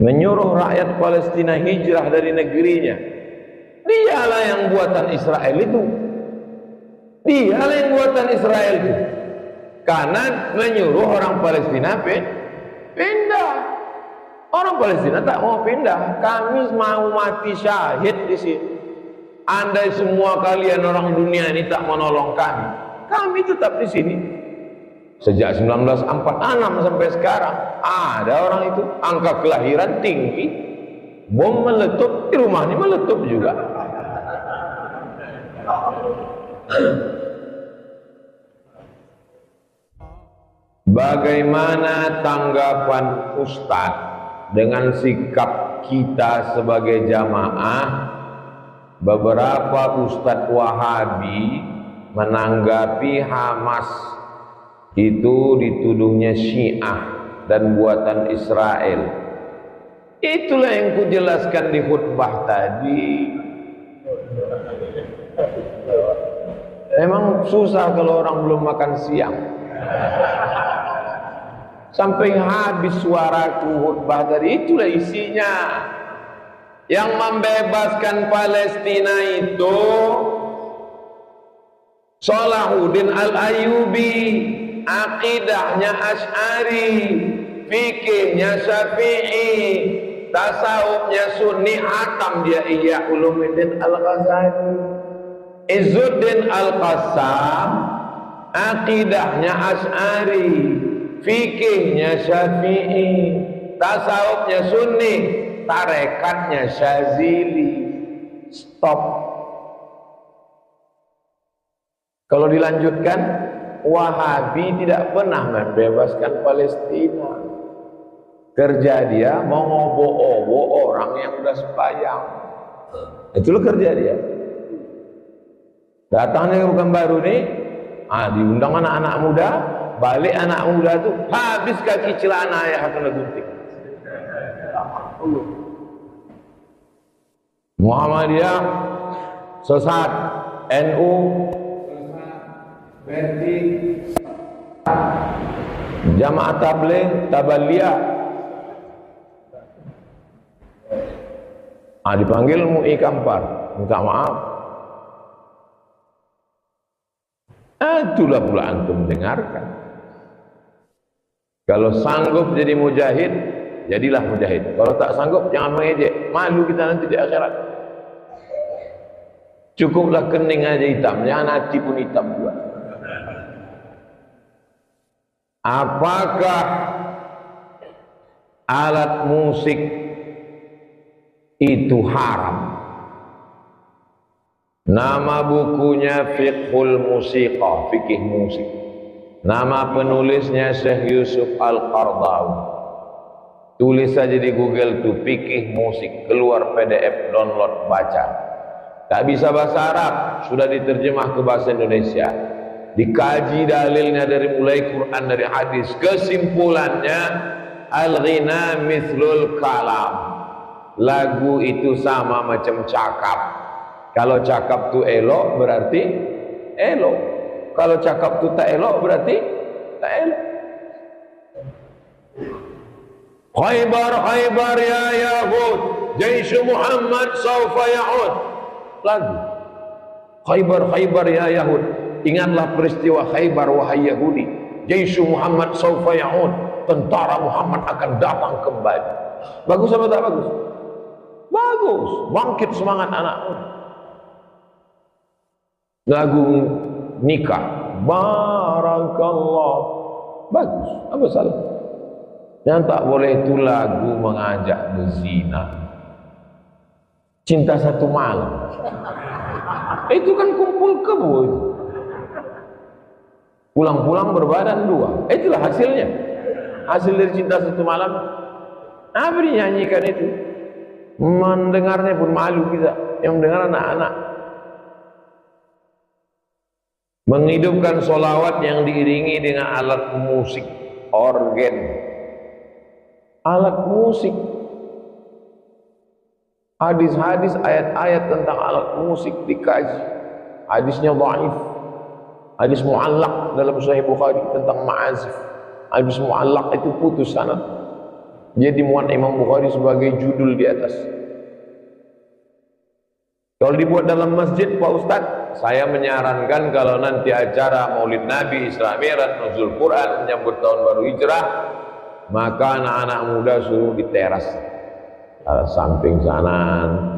menyuruh rakyat Palestina hijrah dari negerinya. Dialah yang buatan Israel itu. Dialah yang buatan Israel itu. Karena menyuruh orang Palestina pindah. Orang Palestina tak mau pindah. Kami mau mati syahid di sini. Andai semua kalian orang dunia ini tak menolong kami tetap di sini. Sejak 1946 sampai sekarang ada orang itu, angka kelahiran tinggi, bom meletup di rumah ini meletup juga. Bagaimana tanggapan Ustadz dengan sikap kita sebagai jamaah? Beberapa Ustadz Wahabi menanggapi Hamas itu dituduhnya Syiah dan buatan Israel. Itulah yang kujelaskan di khutbah tadi. Emang susah kalau orang belum makan siang. Sampai habis suaraku khutbah tadi, itulah isinya. Yang membebaskan Palestina itu Salahuddin Al-Ayyubi, akidahnya Asy'ari, fikihnya Syafi'i, tasawufnya Sunni, hatam dia Ihya Ulumuddin Al-Ghazali. Izzuddin Al-Qassam, akidahnya Asy'ari, fikihnya Syafi'i, tasawufnya Sunni, tarekatnya Syazili. Stop. Kalau dilanjutkan, Wahabi tidak pernah membebaskan Palestina. Kerja dia mau ngobo-obo orang yang udah sembahyang. Itulah kerja dia. Datangnya bukan baru nih, diundang anak-anak muda, balik anak muda itu habis kaki celana ayah kena gunting. Muhammadiyah sesat, NU berarti Jamaah Tabligh Tabaliyah. Dipanggil MUI Kampar, minta maaf. Itulah pula antum dengarkan. Kalau sanggup jadi mujahid, jadilah mujahid. Kalau tak sanggup, jangan mengejek. Malu kita nanti di akhirat. Cukuplah kening aja hitam, jangan hati pun hitam juga. Apakah alat musik itu haram? Nama bukunya Fiqhul Musiqah, fikih musik. Nama penulisnya Syekh Yusuf Al-Qardawi. Tulis saja di Google tuh, fikih musik, keluar PDF, download, baca. Tak bisa bahasa Arab, sudah diterjemah ke bahasa Indonesia. Dikaji dalilnya dari mulai Quran, dari hadis. Kesimpulannya, al-ghina mithlul kalam. Lagu itu sama macam cakap. Kalau cakap tu elok berarti elok. Kalau cakap tu tak elok berarti tak elok. Khaybar, Khaybar ya Yahud, Jaish Muhammad sawfa ya'ud. Lagu. Khaybar, Khaybar ya Yahud, ingatlah peristiwa Khaybar wahai Yahudi. Jaish Muhammad sawfa ya'ud, tentara Muhammad akan datang kembali. Bagus apa tak bagus? Bagus, bangkit semangat anak muda. Lagu nikah, barakallah, bagus, apa salah? Yang tak boleh itu lagu mengajak berzina, cinta satu malam. Itu kan kumpul kebo itu. Pulang-pulang berbadan dua. Itulah hasilnya. Hasil dari cinta satu malam. Apa dinyanyikan itu? Mendengarnya pun malu kita. Yang mendengar anak-anak. Menghidupkan sholawat yang diiringi dengan alat musik, organ, alat musik, hadis-hadis, ayat-ayat tentang alat musik dikaji. Hadisnya dhaif, hadis mu'allaq dalam Sahih Bukhari tentang ma'azif. Hadis mu'allaq itu putus sanad. Dia dimuat Imam Bukhari sebagai judul di atas. Kalau dibuat dalam masjid, Pak Ustadz, saya menyarankan kalau nanti acara Maulid Nabi, Isra Mi'raj, Nuzul Quran, menyambut tahun baru Hijrah, maka anak-anak muda suruh di teras, samping sana,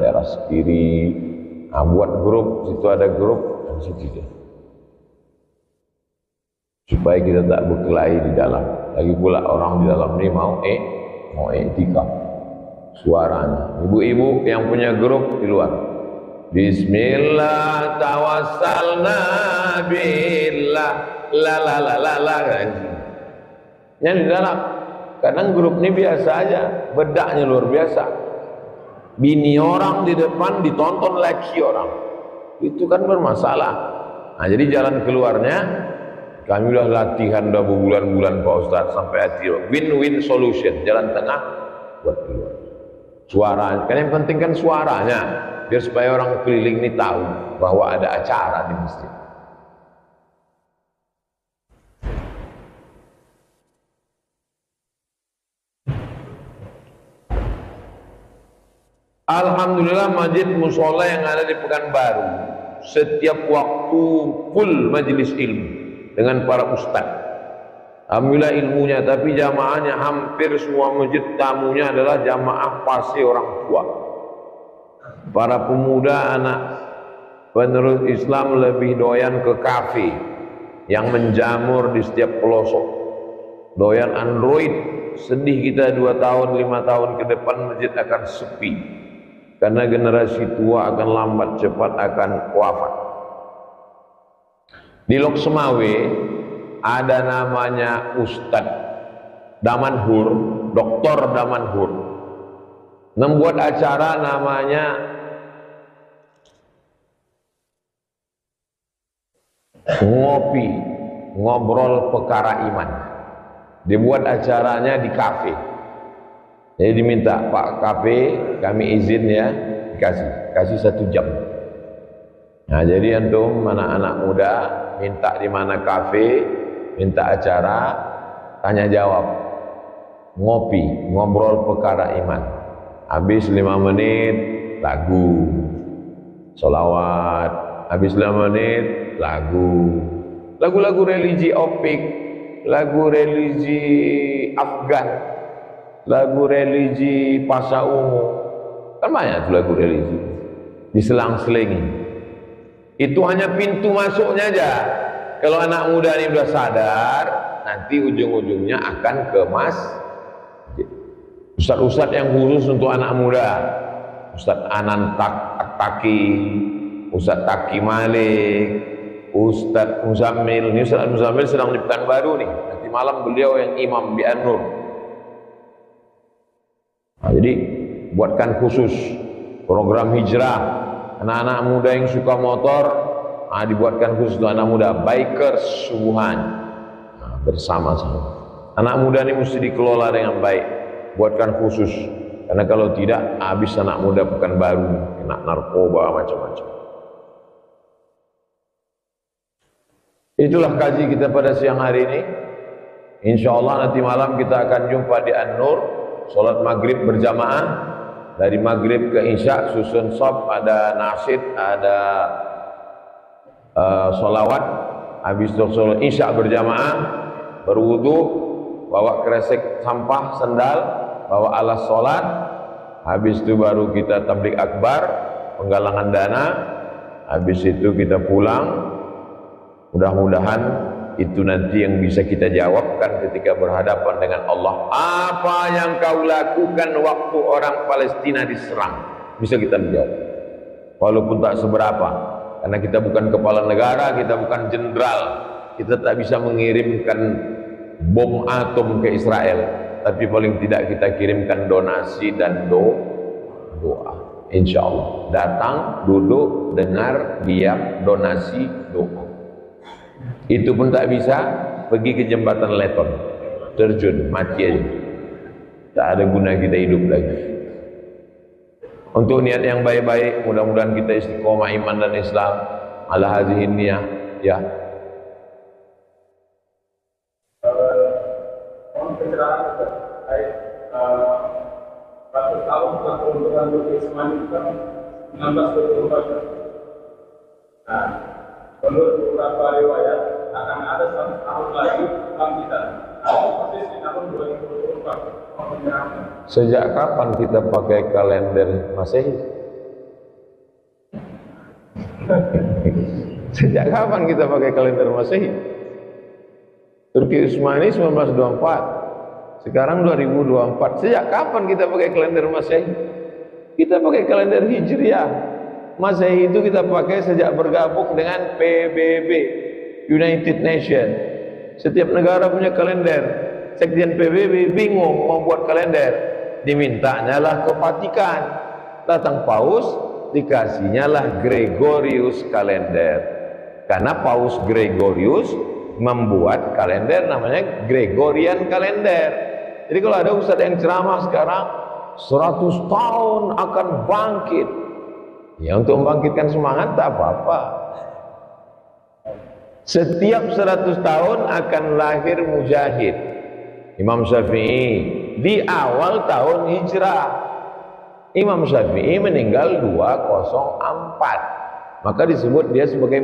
teras kiri. Nah, buat grup, situ ada grup, dan situ dia. Supaya kita tak berkelahi di dalam. Lagi pula orang di dalam ini mau etika suaranya. Ibu-ibu yang punya grup di luar. Bismillah tawassalna billah la la la la la. Yang di dalam. Kadang grup ini biasa aja, bedaknya luar biasa. Bini orang di depan ditonton laki orang. Itu kan bermasalah. Nah, jadi jalan keluarnya kami udah latihan udah berbulan-bulan Pak Ustadz sampai hati win-win solution, jalan tengah buat keluar. Suaranya, kan yang penting kan suaranya, biar supaya orang keliling ini tahu bahwa ada acara di masjid. Alhamdulillah masjid musola yang ada di Pekanbaru setiap waktu full majelis ilmu dengan para ustaz. Alhamdulillah ilmunya, tapi jamaahnya hampir semua masjid tamunya adalah jamaah pasti orang tua. Para pemuda anak penerus Islam lebih doyan ke kafe yang menjamur di setiap pelosok. Doyan Android, sedih kita 2 tahun 5 tahun ke depan masjid akan sepi. Karena generasi tua akan lambat cepat akan wafat. Di Lok Semawe ada namanya Ustadz Damanhur, Dr. Damanhur, membuat acara namanya ngopi, ngobrol perkara iman. Dibuat acaranya di kafe. Jadi diminta, Pak kafe kami izin ya, kasih 1 jam. Nah, jadi antum anak-anak muda minta di mana kafe, minta acara, tanya jawab, ngopi, ngobrol perkara iman. Habis 5 menit lagu, sholawat. Habis 5 menit lagu, lagu-lagu religi opik, lagu religi Afgan, lagu religi Pasha Ungu, kan banyak tuh lagu religi diselang-selingi. Itu hanya pintu masuknya aja. Kalau anak muda ini udah sadar, nanti ujung-ujungnya akan ke masjid. Ustadz-ustadz yang khusus untuk anak muda, Ustadz Anan Taki, Ustadz Taki Malik, Ustadz Muzammil. Ini Ustadz Muzammil sedang di Pekanbaru nih. Nanti malam beliau yang imam di An-Nur. Nah, jadi buatkan khusus program hijrah anak-anak muda yang suka motor. Nah, dibuatkan khusus untuk anak muda bikers subuhan. Nah, bersama-sama. Anak muda ini mesti dikelola dengan baik. Buatkan khusus. Karena kalau tidak, habis anak muda Pekanbaru, kena narkoba macam-macam. Itulah kaji kita pada siang hari ini. Insya Allah nanti malam kita akan jumpa di An-Nur. Sholat maghrib berjamaah, dari maghrib ke isya susun shop, ada nasyid, ada sholawat. Habis sholat isya berjamaah, berwudu, bawa kresek sampah, sendal, bawa alas sholat. Habis itu baru kita tabligh akbar, penggalangan dana. Habis itu kita pulang. Mudah-mudahan itu nanti yang bisa kita jawabkan ketika berhadapan dengan Allah. Apa yang kau lakukan waktu orang Palestina diserang? Bisa kita menjawab, walaupun tak seberapa, karena kita bukan kepala negara, kita bukan jenderal, kita tak bisa mengirimkan bom atom ke Israel, tapi paling tidak kita kirimkan donasi dan doa. Insya Allah datang, duduk, dengar, diam, donasi, doa. Itu pun tak bisa, pergi ke jembatan Leton, terjun, mati aja, tak ada guna kita hidup lagi. Untuk niat yang baik-baik, mudah-mudahan kita istiqomah iman dan Islam ala hadhihi niyah ya. Pencerahan terkait 100 tahun setelah peruntukan Bukit Ismail itu kan 1924. Nah, menurut beberapa riwayat akan ada 100 tahun lagi bangkitan. Persis di tahun 2024. Sejak kapan kita pakai kalender Masehi? Sejak kapan kita pakai kalender Masehi? Turki Utsmani 1924. Sekarang 2024. Sejak kapan kita pakai kalender Masehi? Kita pakai kalender Hijriah. Masehi itu kita pakai sejak bergabung dengan PBB, United Nations. Setiap negara punya kalender. Sekjen PBB bingung membuat kalender. Dimintanya lah ke Vatikan. Datang Paus, dikasihnya lah Gregorius kalender. Karena Paus Gregorius membuat kalender namanya Gregorian kalender. Jadi kalau ada ustadz yang ceramah sekarang 100 tahun akan bangkit, ya untuk membangkitkan semangat tak apa-apa. Setiap 100 tahun akan lahir mujahid. Imam Syafi'i di awal tahun hijrah. Imam Syafi'i meninggal 204, maka disebut dia sebagai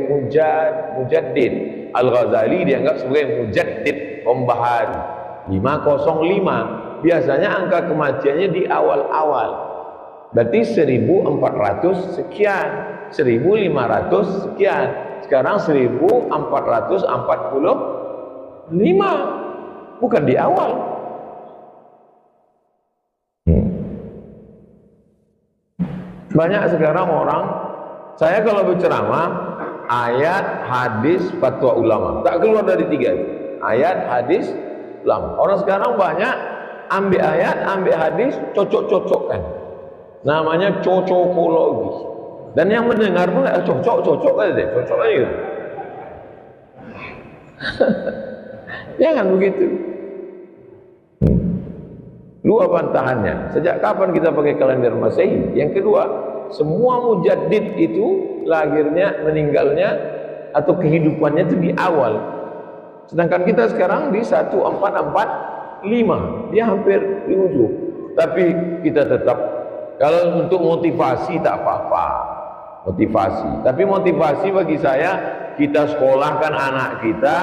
mujaddid. Al-Ghazali dianggap sebagai mujaddid, pembaharu. 505 biasanya angka kematiannya di awal-awal, berarti 1400 sekian, 1500 sekian. Sekarang 1445, bukan di awal. Banyak sekarang orang, saya kalau berceramah ayat, hadis, fatwa ulama, tak keluar dari 3 itu. Ayat, hadis, ulama. Orang sekarang banyak ambil ayat, ambil hadis, cocok-cocokkan. Namanya cocokologi. Dan yang mendengar pun cocok aja, cocok aja. Jangan begitu. Dua bantahannya. Sejak kapan kita pakai kalender Masehi? Yang kedua, semua mujaddid itu lahirnya, meninggalnya atau kehidupannya itu di awal. Sedangkan kita sekarang di 1445, dia hampir di ujung. Tapi kita tetap, kalau untuk motivasi tak apa-apa, motivasi. Tapi motivasi bagi saya, kita sekolahkan anak kita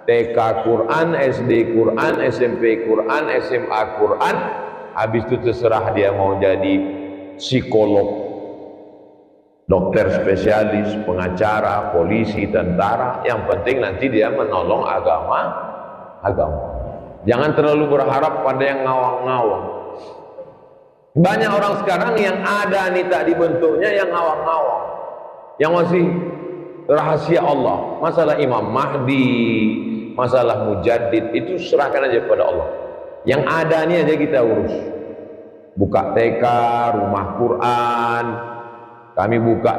TK Quran, SD Quran, SMP Quran, SMA Quran. Habis itu terserah dia mau jadi psikolog, dokter spesialis, pengacara, polisi, tentara. Yang penting nanti dia menolong agama. Jangan terlalu berharap pada yang ngawang-ngawang. Banyak orang sekarang yang ada nih tak dibentuknya, yang ngawang-ngawang, yang masih rahasia Allah. Masalah Imam Mahdi, masalah mujaddid, itu serahkan aja kepada Allah. Yang ada nih aja kita urus. Buka TK, rumah Quran. Kami buka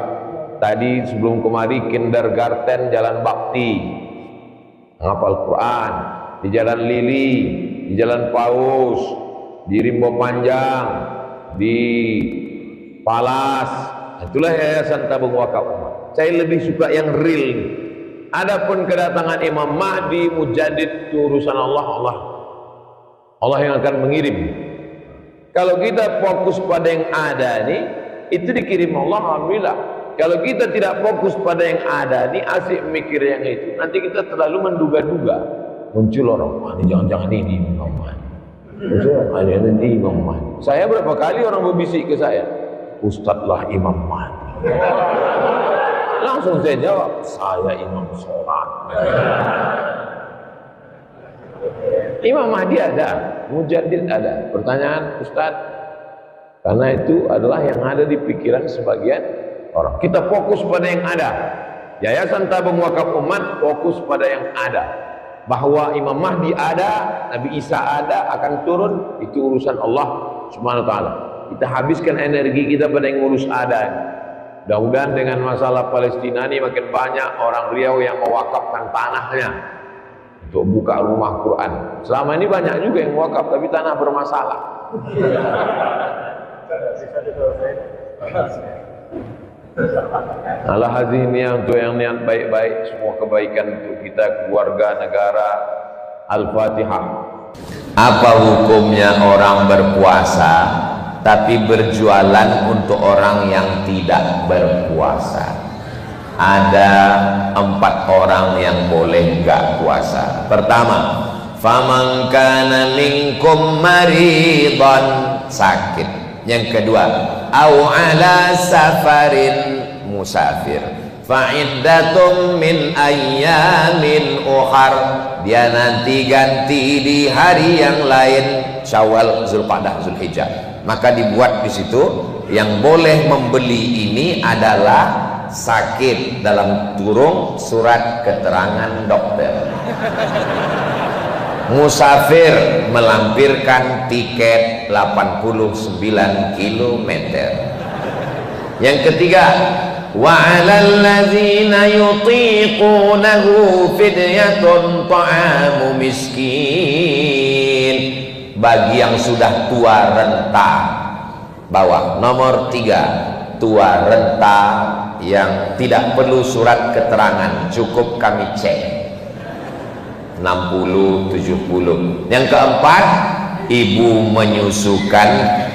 tadi sebelum kemari kindergarten Jalan Bakti, menghafal Quran. Di Jalan Lili, di Jalan Paus, di Rimbo Panjang, di Palas. Itulah Yayasan Tabung Wakaf Umat. Saya lebih suka yang real. Adapun kedatangan Imam Mahdi, mujaddid, itu urusan Allah yang akan mengirim. Kalau kita fokus pada yang ada nih, itu dikirim Allah, alhamdulillah. Kalau kita tidak fokus pada yang ada nih, asik mikir yang itu, nanti kita terlalu menduga-duga. Muncul orang, ini jangan-jangan ini Imam Mahdi. Ini Imam Mahdi. Saya berapa kali orang berbisik ke saya, Ustadz lah Imam Mahdi. Langsung saya jawab, saya imam sholat. Imam Mahdi ada, mujaddid ada. Pertanyaan Ustadz, karena itu adalah yang ada di pikiran sebagian orang. Kita fokus pada yang ada. Yayasan Tabung Wakaf Umat fokus pada yang ada. Bahwa Imam Mahdi ada, Nabi Isa ada, akan turun, itu urusan Allah Subhanahu wa Ta'ala. Kita habiskan energi kita pada yang ngurus ada. Mudah-mudahan dengan masalah Palestina ini makin banyak orang Riau yang mewakafkan tanahnya untuk buka rumah Quran. Selama ini banyak juga yang mewakaf, tapi tanah bermasalah. Allah haziniah untuk yang niat baik-baik, semua kebaikan untuk kita, keluarga, negara. Al-Fatihah. Apa hukumnya orang berpuasa tapi berjualan untuk orang yang tidak berpuasa. Ada 4 orang yang boleh nggak puasa. Pertama, faman kana minkum maridan, sakit. Yang kedua, au ala safarin, musafir, fa'iddatum min ayyamin ukhar, dia nanti ganti di hari yang lain, Syawal, Zulqa'dah, Zulhijjah. Maka dibuat di situ yang boleh membeli ini adalah sakit, dalam kurung surat keterangan dokter. Musafir, melampirkan tiket 89 km. Yang ketiga, wa 'alal ladzina yutiqunahu fidyatun ta'amu miskin, bagi yang sudah tua renta. Bawah nomor 3, tua renta yang tidak perlu surat keterangan, cukup kami cek 60, 70. Yang keempat, ibu menyusukan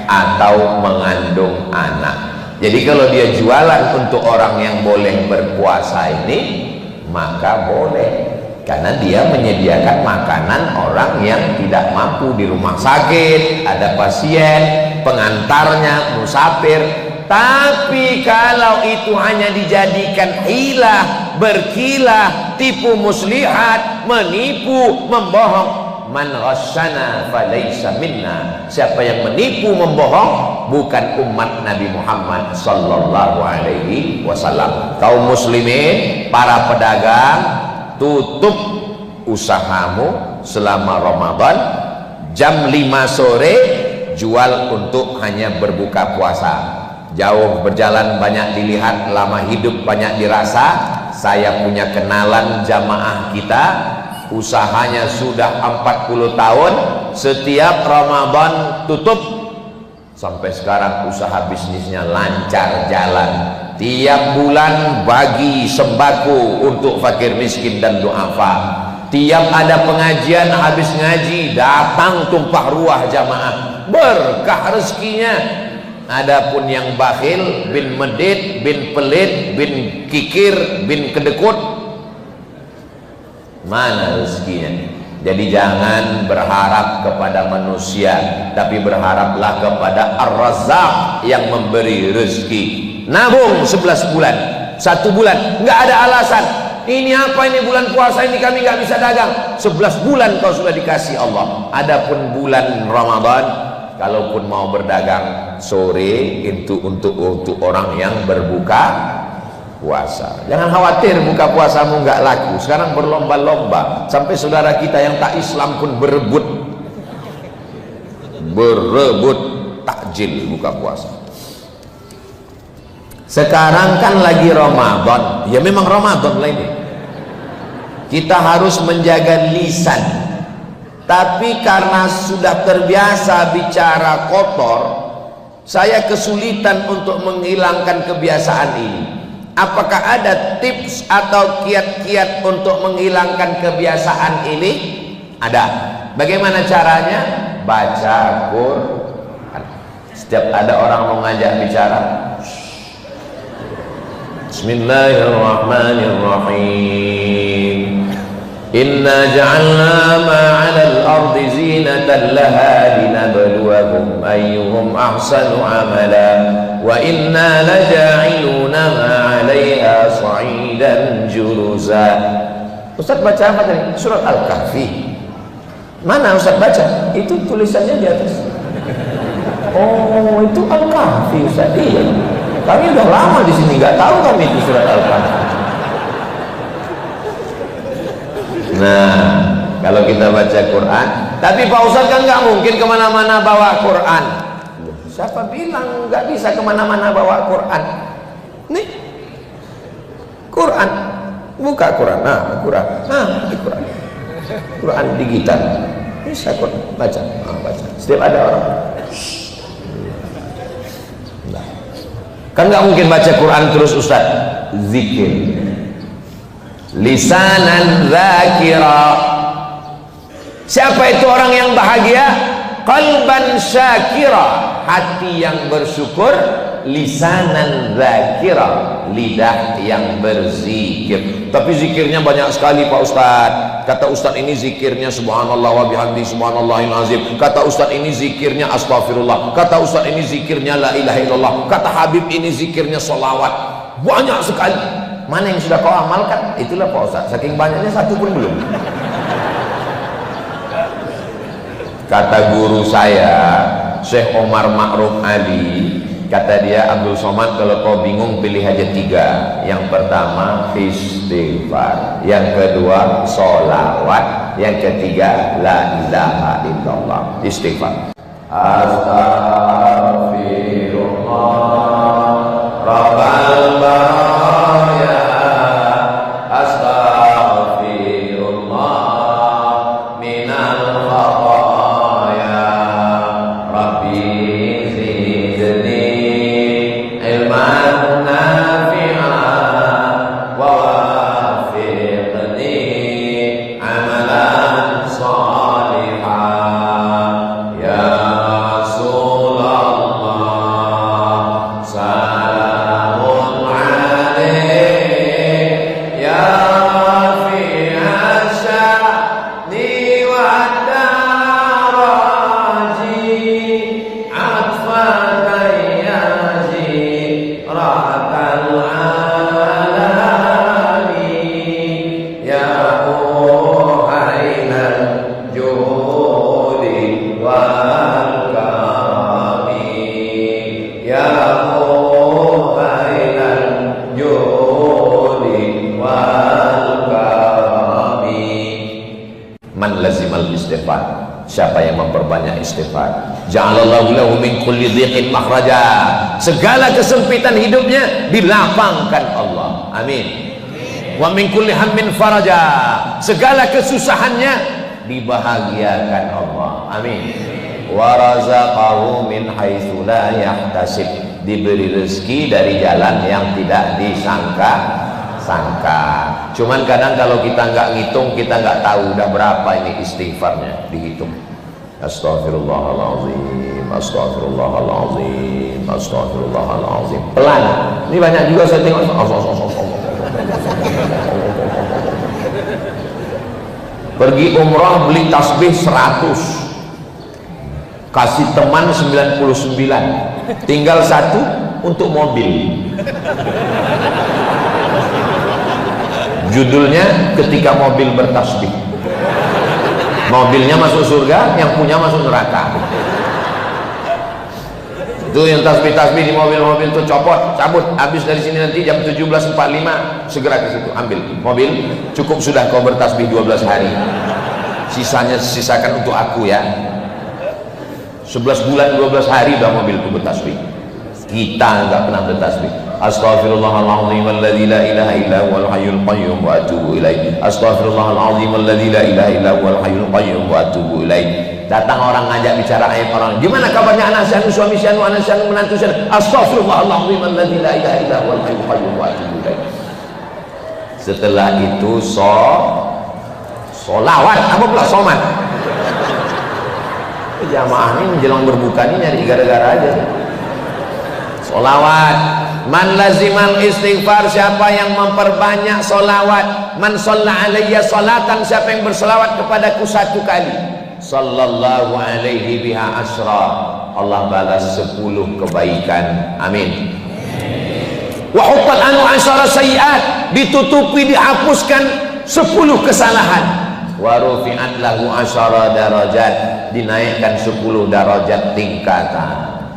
atau mengandung anak. Jadi kalau dia jualan untuk orang yang boleh berpuasa ini, maka boleh, karena dia menyediakan makanan orang yang tidak mampu, di rumah sakit, ada pasien, pengantarnya, musafir. Tapi kalau itu hanya dijadikan hilah, berkilah, tipu muslihat, menipu, membohong, man ghasyana falaysa minna, siapa yang menipu, membohong, bukan umat Nabi Muhammad sallallahu alaihi wasallam. Kaum muslimin, para pedagang, tutup usahamu selama Ramadan, jam 5 sore jual untuk hanya berbuka puasa. Jauh berjalan banyak dilihat, lama hidup banyak dirasa. Saya punya kenalan jamaah kita, usahanya sudah 40 tahun, setiap Ramadan tutup. Sampai sekarang usaha bisnisnya lancar jalan. Tiap bulan bagi sembako untuk fakir miskin dan duafa. Tiap ada pengajian, habis ngaji datang tumpah ruah jamaah, berkah rezekinya. Adapun yang bakhil, bin medit, bin pelit, bin kikir, bin kedekut, mana rezekinya? Jadi jangan berharap kepada manusia, tapi berharaplah kepada Ar-Razzaq yang memberi rezeki. Nabung 11 bulan, 1 bulan, nggak ada alasan. Ini apa ini bulan puasa ini kami nggak bisa dagang. 11 bulan kau sudah dikasih Allah. Adapun bulan Ramadan, kalaupun mau berdagang sore itu untuk orang yang berbuka puasa. Jangan khawatir buka puasamu nggak laku. Sekarang berlomba-lomba, sampai saudara kita yang tak Islam pun berebut takjil buka puasa. Sekarang kan lagi Ramadan, ya memang Ramadan lah ini. Kita harus menjaga lisan. Tapi karena sudah terbiasa bicara kotor, saya kesulitan untuk menghilangkan kebiasaan ini. Apakah ada tips atau kiat-kiat untuk menghilangkan kebiasaan ini? Ada. Bagaimana caranya? Baca Quran. Setiap ada orang mau ngajak bicara, Bismillahirrahmanirrahim. Inna ja'alna ma'alal ardi zinatan laha linabluwahum ayyuhum ahsanu amala wa inna laja'iluna ma'alaiha sa'idan juruza. Ustaz baca apa tadi? Surat Al-Kahfi. Mana Ustaz baca? Itu tulisannya di atas. Oh, itu Al-Kahfi Ustaz. Iya. Kami udah lama di sini, nggak tahu kami itu surat Al-Kahfi. Nah, kalau kita baca Quran, tapi Pak Ustadz kan nggak mungkin kemana-mana bawa Quran. Siapa bilang nggak bisa kemana-mana bawa Quran? Nih, Quran, buka Quran, nah Quran, nah di Quran, Quran digital, bisa kok baca, baca. Setiap ada orang. Kan nggak mungkin baca Quran terus Ustaz, zikir, lisanan zakira. Siapa itu orang yang bahagia? Qalban syakira, hati yang bersyukur, lisanan dzakira, lidah yang berzikir. Tapi zikirnya banyak sekali Pak Ustadz. Kata Ustadz ini zikirnya subhanallah wa bihamdi subhanallahil azim. Kata Ustadz ini zikirnya astagfirullah. Kata Ustadz ini zikirnya la ilaha illallah. Kata Habib ini zikirnya sholawat. Banyak sekali. Mana yang sudah kau amalkan? Itulah Pak Ustadz. Saking banyaknya satu pun belum. Kata guru saya Syekh Omar Ma'ruf Ali, kata dia, Abdul Somad, kalau kau bingung pilih aja 3. Yang pertama istighfar, yang kedua sholawat, yang ketiga la ilaha illallah. Istighfar. Astaghfirullah Rabbal baraya, astaghfirullah minal khataya, Rabbi zidni ilman nafi'an wa wafiqni amalan salihan, ya Rasulullah salamun alaik, ya rafi'as sya'ni wa daraji, atfatan yazi ratal alami, ya muhainal juhudi wal karami, ya muhainal juhudi wal karami. Man lazimal istighfar, siapa yang memperbanyak istighfar, ja'alallahu lahu min kulli dhiqin makhraja, segala kesempitan hidupnya dilapangkan Allah. Amin. Wa min kulli hammin faraja, segala kesusahannya dibahagiakan Allah. Amin. Wa razaqahu min haitsu la yahtasib, diberi rezeki dari jalan yang tidak disangka-sangka. Cuman kadang kalau kita nggak ngitung, kita nggak tahu udah berapa ini istighfarnya, dihitung. Astaghfirullahaladzim, astaghfirullahaladzim, astaghfirullahaladzim. Pelan. Ini banyak juga saya tengok. Pergi umrah beli tasbih 100, kasih teman 99, tinggal 1 untuk mobil. Judulnya ketika mobil bertasbih. Mobilnya masuk surga, yang punya masuk neraka. Itu yang tasbih-tasbih di mobil-mobil itu copot, cabut. Habis dari sini nanti jam 17.45 segera ke situ, ambil mobil. Cukup sudah kau bertasbih 12 hari. Sisanya sisakan untuk aku ya. 11 bulan 12 hari udah mobil itu bertasbih. Kita enggak pernah bertasbih. Astaghfirullahaladzim alladzi la ilaha illa huwal hayyul qayyum wa atubu ilaih. Astaghfirullahaladzim alladzi la ilaha illa huwal hayyul qayyum wa atubu ilaih. Datang orang ngajak bicara aib orang, gimana kabarnya anak syanu, suami syanu, anak syanu, menantu syanu. Astaghfirullahaladzim alladzi la ilaha illa huwal hayyul qayyum wa atubu ilaih. Setelah itu sholawat, apa pula somat. Jamaah ini menjelang berbuka ini nyari gara-gara aja. Solawat. Man lazimal istighfar, siapa yang memperbanyak solawat. Man sholla alaiya sholatan, siapa yang bersolawat kepadaku 1 kali, sallallahu alaihi biha asra, Allah balas 10 kebaikan. Amin. Wa huttat anu asyara sayiat, ditutupi, dihapuskan 10 kesalahan. Wa rufi'at lahu asyara darajat, dinaikkan 10 darajat tingkatan.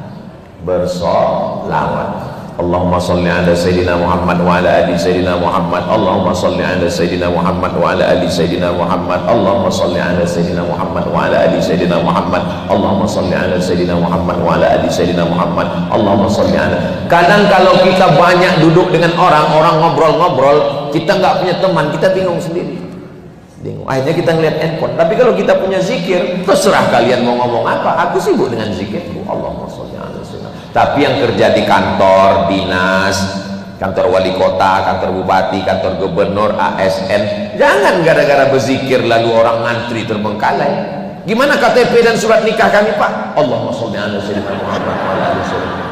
Bersolawat. Allahumma salli ala Sayyidina Muhammad wa ala ali Sayyidina Muhammad. Allahumma salli ala Sayyidina Muhammad wa ala ali Sayyidina Muhammad. Allahumma salli ala Sayyidina Muhammad wa ala ali Sayyidina Muhammad. Allahumma salli ala Sayyidina Muhammad wa ala ali Sayyidina Muhammad. Allahumma salli ala. Kadang kalau kita banyak duduk dengan orang ngobrol-ngobrol, kita nggak punya teman, kita bingung sendiri. Akhirnya kita ngeliat handphone. Tapi kalau kita punya zikir, terserah kalian mau ngomong apa, aku sibuk dengan zikirku. Allahumma sholli ala sayyidina. Tapi yang kerja di kantor dinas, kantor wali kota, kantor bupati, kantor gubernur, ASN, jangan gara-gara berzikir lalu orang ngantri terbengkalai. Gimana KTP dan surat nikah kami, Pak? Allahumma sholli ala sayyidina Muhammad wa ala ali sayyidina.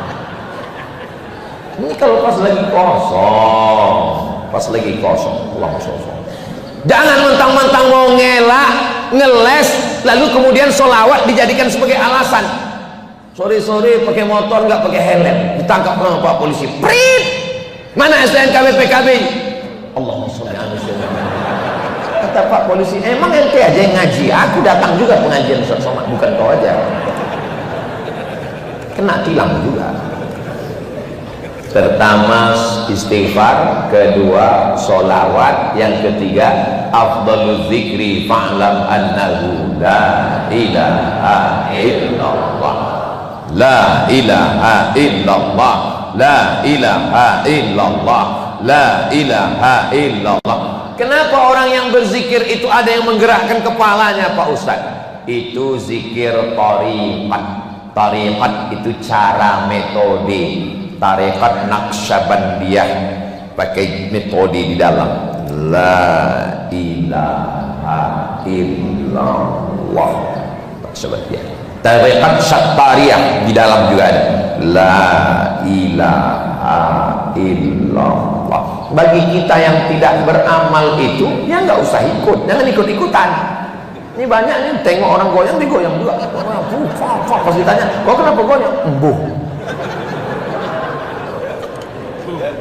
Ini kalau pas lagi kosong, Allahumma sholli. Jangan mentang-mentang mau ngelak, ngeles, lalu kemudian sholawat dijadikan sebagai alasan. Sore-sore pakai motor nggak pakai helm, ditangkap sama Pak polisi. Prit! Mana STNK PKB? Allahumma sholli ala sayyidina. Kata Pak polisi, emang ente aja yang ngaji? Aku datang juga pengajian Ustaz Somad, bukan kau aja. Kena tilang juga. Pertama istighfar, kedua sholawat, yang ketiga afdalul zikri fa'lam annahu la ilaha illallah, la ilaha illallah, la ilaha illallah, la ilaha illallah. Kenapa orang yang berzikir itu ada yang menggerakkan kepalanya, Pak Ustadz? Itu zikir tariqat. Tariqat itu cara, metode. Tarekat Naqsyabandiyah pakai metode di dalam. La ilaha illallah. Naqsyabandiyah. Tarekat Syattariyah di dalam juga ada. La ilaha illallah. Bagi kita yang tidak beramal itu, ya nggak usah ikut, jangan ikut-ikutan. Ini banyak nih, tengok orang goyang, digoyang juga. Pas ditanya, kok kenapa goyang? Embuh.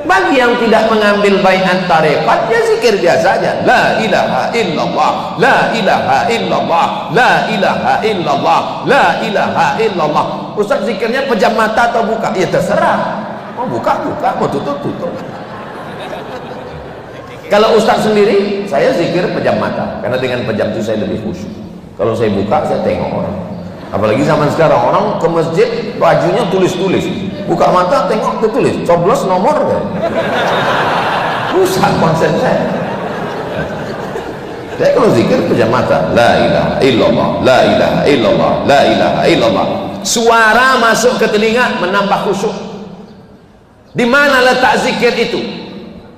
Bagi yang tidak mengambil baiat tarekat, ya zikir biasa aja. La ilaha illallah, la ilaha illallah, la ilaha illallah, la ilaha illallah. Ustaz zikirnya pejam mata atau buka? Ya terserah. Mau buka, mau tutup. Kalau Ustaz sendiri, saya zikir pejam mata, karena dengan pejam itu saya lebih khusyuk. Kalau saya buka, saya tengok orang. Apalagi zaman sekarang, orang ke masjid bajunya tulis-tulis, buka mata tengok tertulis coblos nomor kan? Rusak konsen saya. Saya kalau zikir pejam mata, la ilaha illallah, la ilaha illallah, la ilaha illallah. Suara masuk ke telinga menambah khusyuk. Di mana letak zikir itu?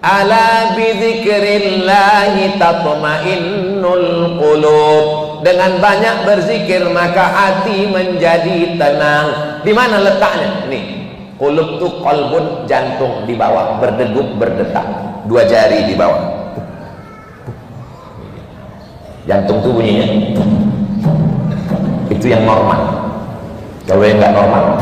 Ala bidzikrillahi tatma'innul qulub. Dengan banyak berzikir maka hati menjadi tenang. Di mana letaknya? Nih, qulub itu qalbun, jantung di bawah, berdegup, berdetak. Dua jari di bawah. Jantung itu bunyinya. Itu yang normal. Kalau yang nggak normal,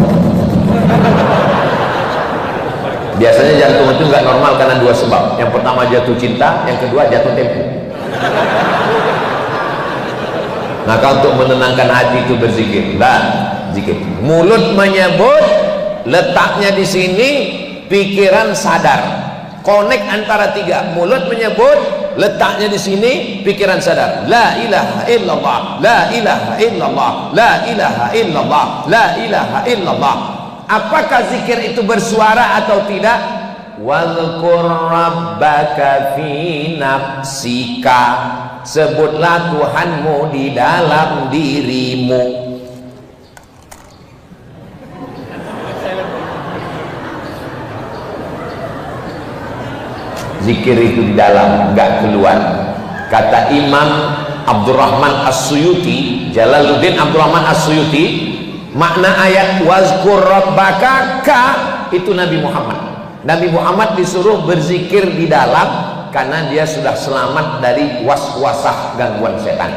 biasanya jantung itu nggak normal karena dua sebab. Yang pertama jatuh cinta, yang kedua jatuh tempo. Maka untuk menenangkan hati itu berzikir. Zikir. Mulut menyebut, letaknya di sini, pikiran sadar. Connect antara tiga. Mulut menyebut, letaknya di sini, pikiran sadar. La ilaha illallah, la ilaha illallah, la ilaha illallah, la ilaha illallah. Apakah zikir itu bersuara atau tidak? Wadhkur rabbaka fi nafsika. Sebutlah Tuhanmu di dalam dirimu. Zikir itu di dalam, enggak keluar. Kata Imam Abdurrahman As-Suyuti, Jalaluddin Abdurrahman As-Suyuti, makna ayat wazkur rabbaka ka itu Nabi Muhammad. Nabi Muhammad disuruh berzikir di dalam karena dia sudah selamat dari waswasah gangguan setan.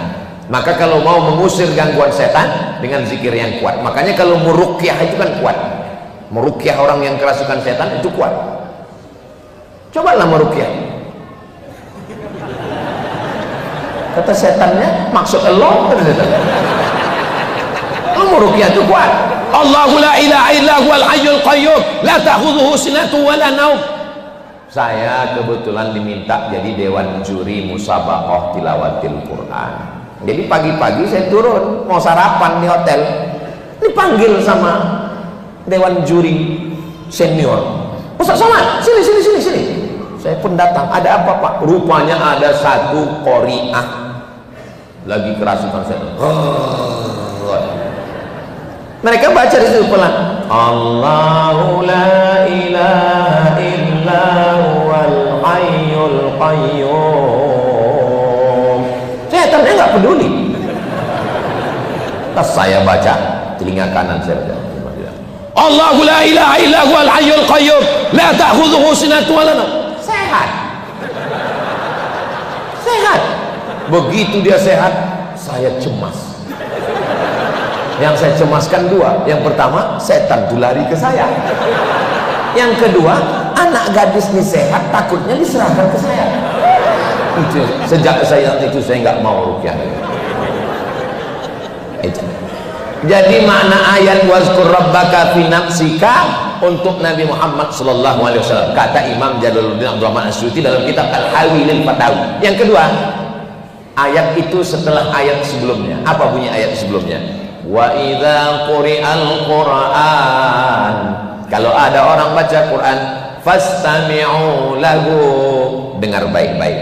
Maka kalau mau mengusir gangguan setan dengan zikir yang kuat. Makanya kalau meruqyah itu kan kuat. Meruqyah orang yang kerasukan setan itu kuat. Cobalah meruqyah. Kata setannya, maksud Allah kata setan. Meruqyah itu kuat. Allahu la ilaha illa huwal hayyul qayyum la ta'khudhuhu sinatun wa la naum. Saya kebetulan diminta jadi dewan juri musabaqah tilawatil Quran. Jadi pagi-pagi saya turun mau sarapan di hotel, dipanggil sama dewan juri senior. Ustaz Somad, sini. Saya pun datang. Ada apa Pak? Rupanya ada satu qori'ah lagi kerasukan setan. Mereka baca di situ pelan. Allahu la ilaha illa huwal hayyul qayyum. Setannya nggak peduli. Pas saya baca, telinga kanan saya baca, Allahu la ilaha illa huwal hayyul qayyum la ta'khudhuhu sinatun wa la nawm. Sehat. Sehat. Begitu dia sehat, saya cemas. Yang saya cemaskan dua. Yang pertama, setan itu lari ke saya. Yang kedua, anak gadis ini sehat, takutnya diserahkan ke saya. Itu, sejak saya itu saya nggak mau rukyah. Itu. Jadi makna ayat wazkur rabbaka fi nafsika untuk Nabi Muhammad sallallahu alaihi wasallam, kata Imam Jalaluddin Abdul Rahman Asyuti dalam kitab Al-Hawi lil Fatawi. Yang kedua, ayat itu setelah ayat sebelumnya. Apa bunyi ayat sebelumnya? Wa idza quri'al Qur'an, kalau ada orang baca Quran, fastami'u lahu, dengar baik-baik,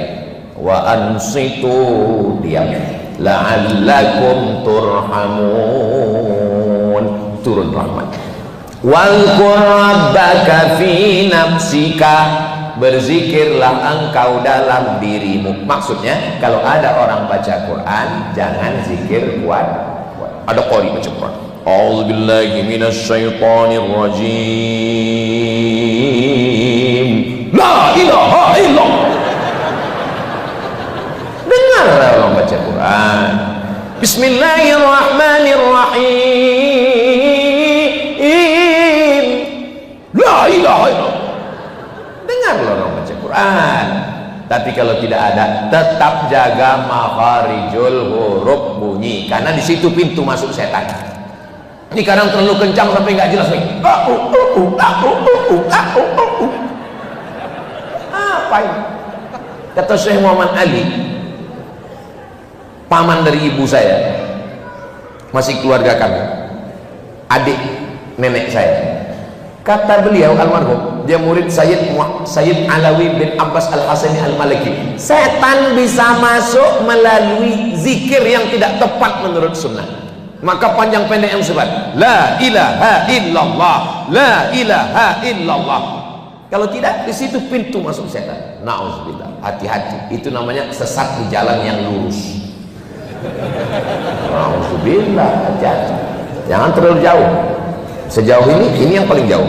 wa ansitu, diam, la'allakum turhamun, turun rahmat. Walqur rabbaka fi nafsika, berzikirlah engkau dalam dirimu. Maksudnya kalau ada orang baca Quran, jangan zikir kuat. Ada qari baca Quran, a'udzubillahi minasyaitonir rajim, la ilaha illallah. Dengarlah orang baca Quran, bismillahirrahmanirrahim, la ilaha illallah. Dengarlah orang baca Quran. Tapi kalau tidak ada, tetap jaga makharijul huruf bunyi, karena di situ pintu masuk setan. Ini kadang terlalu kencang sampai nggak jelas nih. Apa ini? Kata Syekh Muhammad Ali, paman dari ibu saya, masih keluarga kami, adik nenek saya. Kata beliau almarhum, dia murid Sayyid Alawi bin Abbas Al-Hasani Al-Maliki, setan bisa masuk melalui zikir yang tidak tepat menurut sunnah. Maka panjang pendek yang sebat, la ilaha illallah, la ilaha illallah. Kalau tidak, di situ pintu masuk setan. Nauzubillah, hati-hati, itu namanya sesat di jalan yang lurus. Nauzubillah, hati-hati, jangan terlalu jauh. Sejauh ini yang paling jauh.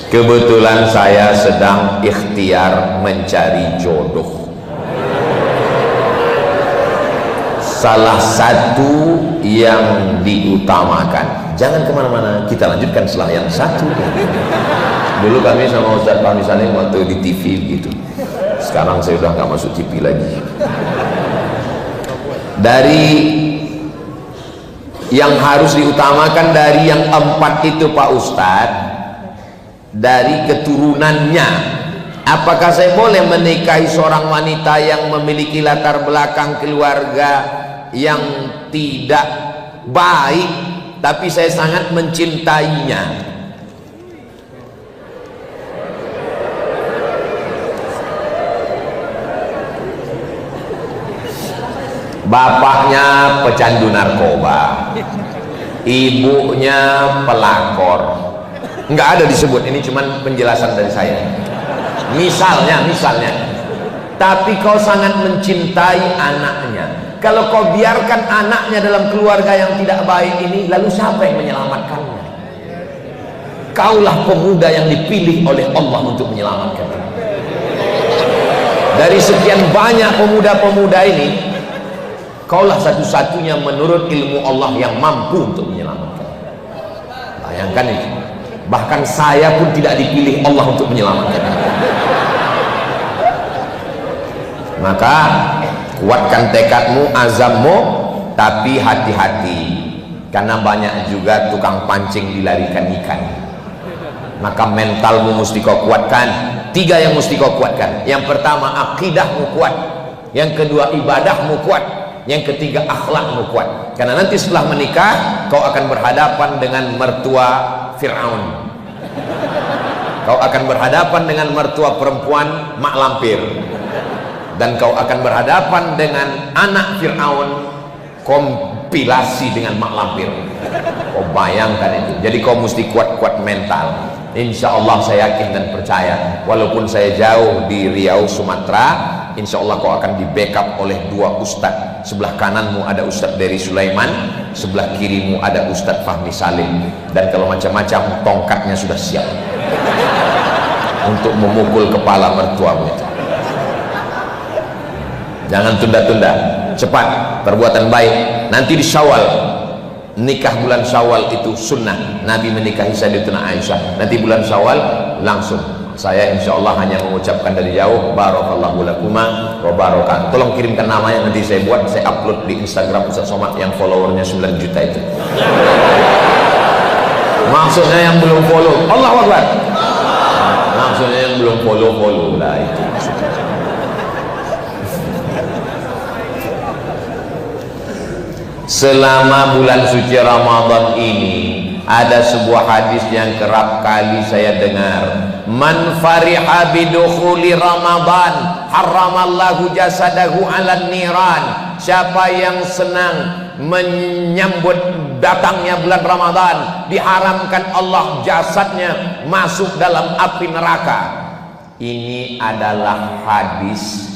Kebetulan saya sedang ikhtiar mencari jodoh. Salah satu yang diutamakan, jangan kemana-mana, kita lanjutkan setelah yang satu. Dulu kami sama Ustaz Fahmi Salim waktu di TV gitu. Sekarang saya udah nggak masuk TV lagi. Dari yang harus diutamakan dari yang empat itu Pak Ustadz, dari keturunannya, apakah saya boleh menikahi seorang wanita yang memiliki latar belakang keluarga yang tidak baik tapi saya sangat mencintainya? Bapaknya pecandu narkoba, ibunya pelakor, nggak ada disebut, ini cuman penjelasan dari saya. Misalnya, tapi kau sangat mencintai anaknya, kalau kau biarkan anaknya dalam keluarga yang tidak baik ini, lalu siapa yang menyelamatkannya? Kaulah pemuda yang dipilih oleh Allah untuk menyelamatkannya. Dari sekian banyak pemuda-pemuda ini, kaulah satu-satunya menurut ilmu Allah yang mampu untuk menyelamatkan. Bayangkan itu. Bahkan saya pun tidak dipilih Allah untuk menyelamatkan. Maka kuatkan tekadmu, azammu, tapi hati-hati, karena banyak juga tukang pancing dilarikan ikan. Maka mentalmu mesti kau kuatkan. 3 yang mesti kau kuatkan. Yang pertama, akidahmu kuat. Yang kedua, ibadahmu kuat. Yang ketiga, akhlakmu kuat. Karena nanti setelah menikah, kau akan berhadapan dengan mertua Fir'aun. Kau akan berhadapan dengan mertua perempuan mak lampir. Dan kau akan berhadapan dengan anak Fir'aun kompilasi dengan mak lampir. Kau bayangkan itu. Jadi kau mesti kuat-kuat mental. Insya Allah saya yakin dan percaya, walaupun saya jauh di Riau, Sumatera, insya Allah kau akan di backup oleh 2 ustadz sebelah kananmu ada Ustadz Dery Sulaiman, sebelah kirimu ada Ustadz Fahmi Salim, dan kalau macam-macam tongkatnya sudah siap untuk memukul kepala mertuamu itu. Jangan tunda-tunda, cepat perbuatan baik. Nanti di Syawal, nikah bulan Syawal itu sunnah. Nabi menikahi Sayyidatuna Aisyah. Nanti bulan Syawal langsung. Saya insya Allah hanya mengucapkan dari jauh, barakallahu lakuma wa barokah. Tolong kirimkan namanya, nanti saya buat, saya upload di Instagram Ustaz Somad yang followernya 9 juta itu. Maksudnya yang belum follow, Allahu Akbar. Maksudnya yang belum follow lah itu. Selama bulan suci Ramadan ini ada sebuah hadis yang kerap kali saya dengar. Man fariha bidukhuli Ramadan haramallahu jasadahu 'alan niran. Siapa yang senang menyambut datangnya bulan Ramadan, diharamkan Allah jasadnya masuk dalam api neraka. Ini adalah hadis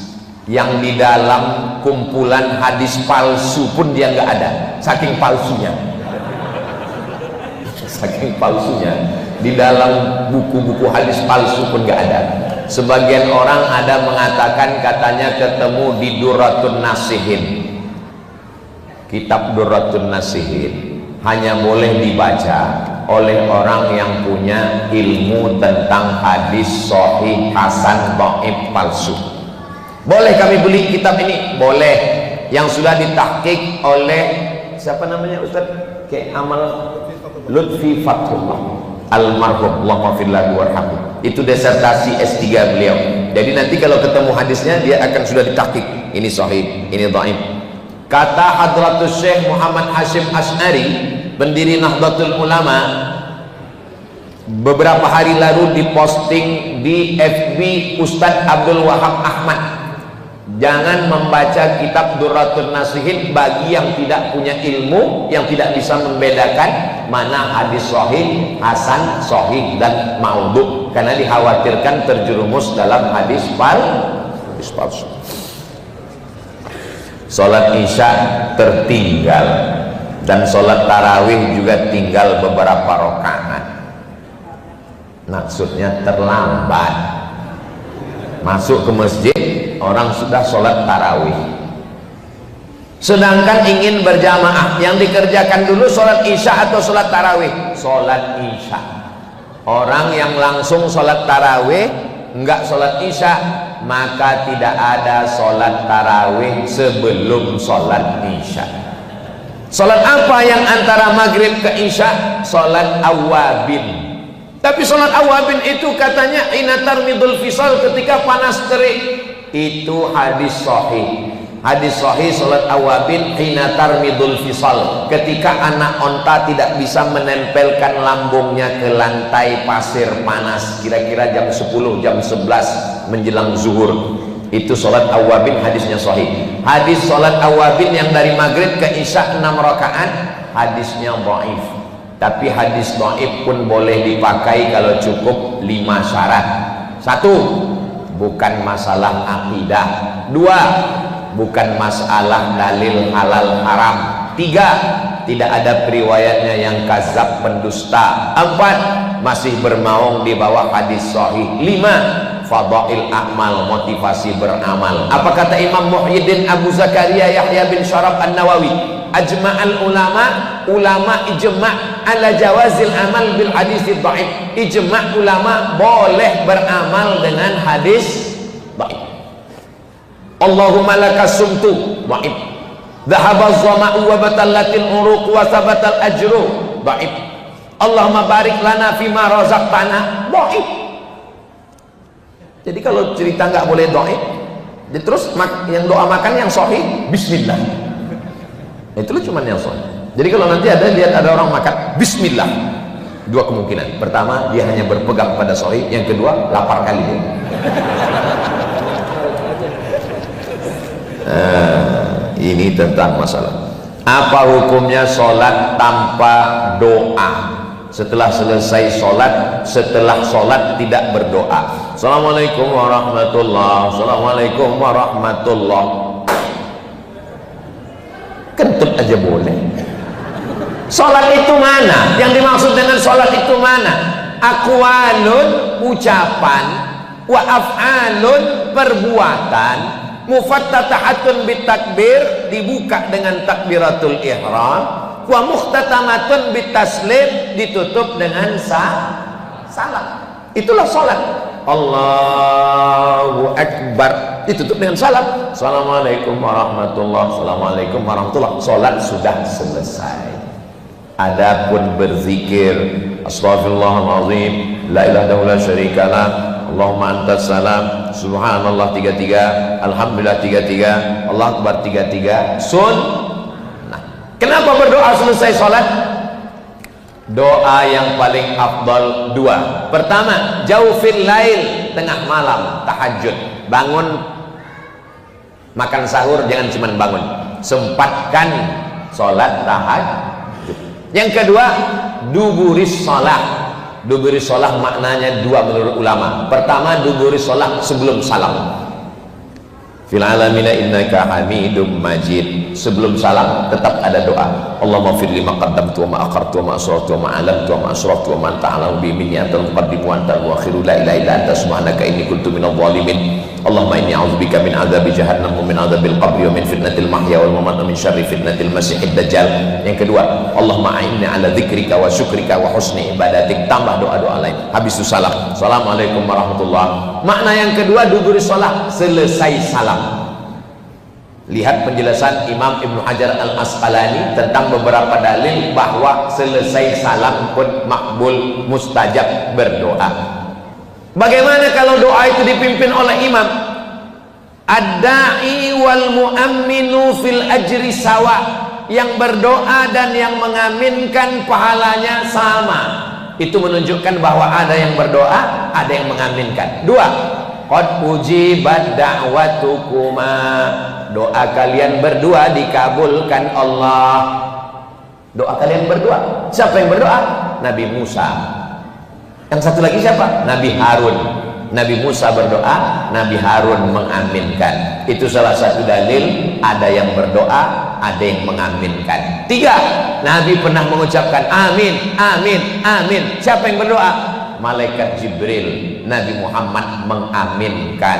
yang di dalam kumpulan hadis palsu pun dia nggak ada, saking palsunya. Saking palsunya, di dalam buku-buku hadis palsu pun nggak ada. Sebagian orang ada mengatakan katanya ketemu di Durratun Nasihin. Kitab Durratun Nasihin hanya boleh dibaca oleh orang yang punya ilmu tentang hadis sahih, hasan, dhaif, palsu. Boleh kami beli kitab ini? Boleh. Yang sudah ditahqiq oleh siapa namanya Ustaz? Kayak Amal Lutfi Fathullah almarhum, Allahumma fillah warhamhu. Itu disertasi S3 beliau. Jadi nanti kalau ketemu hadisnya dia akan sudah ditahqiq. Ini sahih, ini dhaif. Kata Hadratus Syekh Muhammad Hashim Asy'ari, pendiri Nahdlatul Ulama, beberapa hari lalu diposting di FB Ustadz Abdul Wahab Ahmad. Jangan membaca kitab Durratun Nasihin bagi yang tidak punya ilmu, yang tidak bisa membedakan mana hadis sahih, hasan, sahih dan maudhu, karena dikhawatirkan terjerumus dalam hadis palsu. Salat Isya tertinggal dan salat tarawih juga tinggal beberapa rakaat. Maksudnya terlambat. Masuk ke masjid, orang sudah sholat tarawih, sedangkan ingin berjamaah. Yang dikerjakan dulu sholat isya atau sholat tarawih? Sholat isya. Orang yang langsung sholat tarawih enggak sholat isya, maka tidak ada sholat tarawih sebelum sholat isya. Sholat apa yang antara maghrib ke isya? Sholat awabin. Tapi sholat awabin itu katanya inatar midul fisal, ketika panas terik. Itu hadis sahih. Hadis sahih sholat awabin inatar midul fisal, ketika anak onta tidak bisa menempelkan lambungnya ke lantai pasir panas, kira-kira jam 10, jam 11 menjelang zuhur. Itu sholat awabin, hadisnya sahih. Hadis sholat awabin yang dari maghrib ke isya 6 rakaat, hadisnya dhaif. Tapi hadis dhaif pun boleh dipakai kalau cukup 5 syarat. 1, bukan masalah akidah. 2, bukan masalah dalil halal haram. 3, tidak ada periwayatnya yang kazab, pendusta. 4, masih bermaung di bawah hadis sahih. 5, fadail a'mal, motivasi beramal. Apa kata Imam Muhyiddin Abu Zakaria Yahya bin Syaraf An-Nawawi? Ajma'al ulama ijma' ala jawazil amal bil hadis dhaif. Ijma' ulama boleh beramal dengan hadis dhaif. Allahumma lakas sumtu dhaif. Dhahaba az-zama'u wa batallatil uruq wa sabatal ajru dhaif. Allahumma barik lana fima razaqtana dhaif. Jadi kalau cerita nggak boleh dhaif, terus yang doa makan yang sahih bismillah. Itu cuma yang sahih. Jadi kalau nanti lihat ada orang makan bismillah, 2 kemungkinan. Pertama, dia hanya berpegang pada sahih. Yang kedua, lapar kali dia. Ini tentang masalah. Apa hukumnya sholat tanpa doa? Setelah selesai sholat, setelah sholat tidak berdoa. Assalamualaikum warahmatullahi wabarakatuh. Assalamualaikum warahmatullahi. Kentut aja boleh. Sholat itu mana? Yang dimaksud dengan sholat itu mana? Aqwalun, ucapan, wa af'alun, perbuatan, mufattatahatun bitakbir, dibuka dengan takbiratul ihram, wa muhtatamatun bitaslim, ditutup dengan salam. Itulah sholat. Allahu Akbar, ditutup dengan salam. Assalamualaikum warahmatullahi wabarakatuh. Assalamualaikum warahmatullahi wabarakatuh. Sholat sudah selesai. Adapun berzikir, Astaghfirullahaladzim, la ilaha illallah syarikalah, Allahumma antas salam, subhanallah 33, alhamdulillah 33, Allah akbar 33, sunnah. Kenapa berdoa selesai sholat? Doa yang paling afdal dua. Pertama, jaufil lail, tengah malam, tahajud. Bangun, makan sahur, jangan cuma bangun, sempatkan sholat tahajud. Yang kedua, duburis sholat. Duburis sholat maknanya dua menurut ulama. Pertama, duburis sholat sebelum salam. Fil alamina innaka hamidum majid. Sebelum salam tetap ada doa. Allahumma fir lima qaddamtu wa ma akhartu wa ma asrartu wa ma alamtu wa ma asraftu wa ma anta a'lamu bi minni antal muqaddimu wa antal muakhiru la ilaha illa anta subhanaka inni kuntu minadh dhalimin. Allahumma inni a'udzubika min adzabi jahannam wa min adzabil qabri wa min fitnatil mahya wal mamat wa min syarri fitnatil masiihid dajjal. Yang kedua, Allahumma a'inni ala dzikrika wa syukrika wa husni ibadatik. Tambah doa-doa lain. Habis itu salam. Assalamualaikum warahmatullahi. Makna yang kedua, duburi salat, selesai salam. Lihat penjelasan Imam Ibnu Hajar Al-Asqalani tentang beberapa dalil bahwa selesai salam pun makbul, mustajab berdoa. Bagaimana kalau doa itu dipimpin oleh imam? Ad-da'i wal mu'amminu fil ajri sawa. Yang berdoa dan yang mengaminkan pahalanya sama. Itu menunjukkan bahwa ada yang berdoa, ada yang mengaminkan. Dua, qad ujibat da'watukuma. Doa kalian berdua dikabulkan Allah. Doa kalian berdua. Siapa yang berdoa? Nabi Musa. Yang satu lagi siapa? Nabi Harun. Nabi Musa berdoa, Nabi Harun mengaminkan. Itu salah satu dalil ada yang berdoa, ada yang mengaminkan. Tiga, Nabi pernah mengucapkan amin, amin, amin. Siapa yang berdoa? Malaikat Jibril. Nabi Muhammad mengaminkan.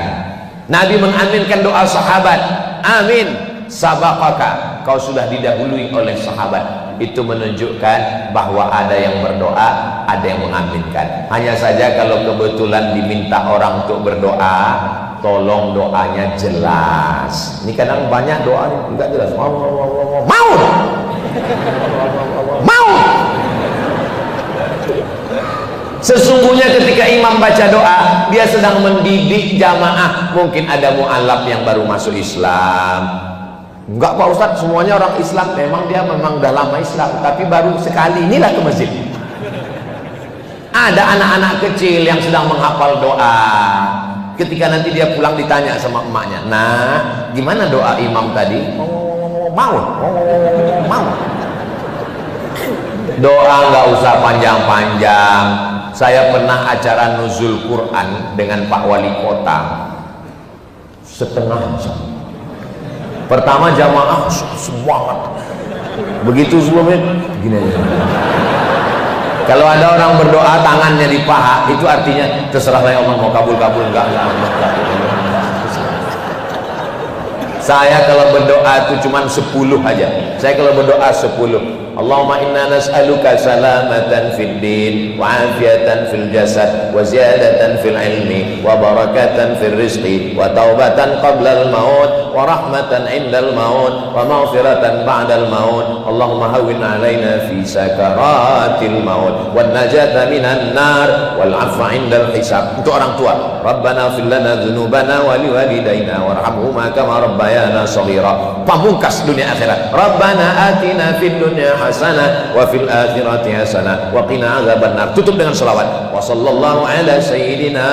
Nabi mengaminkan doa sahabat. Amin, sabaqaka, kau sudah didahului oleh sahabat. Itu menunjukkan bahwa ada yang berdoa, ada yang mengaminkan. Hanya saja kalau kebetulan diminta orang untuk berdoa, tolong doanya jelas. Ini kadang banyak doanya enggak jelas. Mau Sesungguhnya ketika imam baca doa, dia sedang mendidik jamaah. Mungkin ada mu'alaf yang baru masuk Islam. Enggak Pak Ustadz, semuanya orang Islam. Memang udah lama Islam, tapi baru sekali inilah ke masjid. Ada anak-anak kecil yang sedang menghafal doa. Ketika nanti dia pulang ditanya sama emaknya, nah gimana doa imam tadi? Mau. Doa nggak usah panjang-panjang. Saya pernah acara nuzul Quran dengan Pak Wali Kota, setengah jam. Pertama jamaah semangat, begitu sebelumnya gini aja. Kalau ada orang berdoa tangannya di paha, itu artinya terserahlah ya Allah, mau kabul-kabul enggak. Saya kalau berdoa itu cuma 10 aja. Saya kalau berdoa 10. Allahumma inna nas'aluka salamatan fid din wa afiatan fil jasad wa ziyadatan fil ilmi wa barakatan fil rizqi wa taubatan qabla al maut wa rahmatan indal maut wa maghfiratan ba'dal maut. Allahumma hawwin alaina fi sakaratil maut wan najata minan nar wal 'afwa indal hisab. Untuk orang tua, Rabbana fil lana dzunubana wa liwalidayna warhamhuma kama rabbayana shaghira. Pamungkas dunia akhirat, Rabbana atina fid dunya hasanah wa fil akhirati hasanah wa qina adzabannar. Tutup dengan selawat. Wa sallallahu ala sayyidina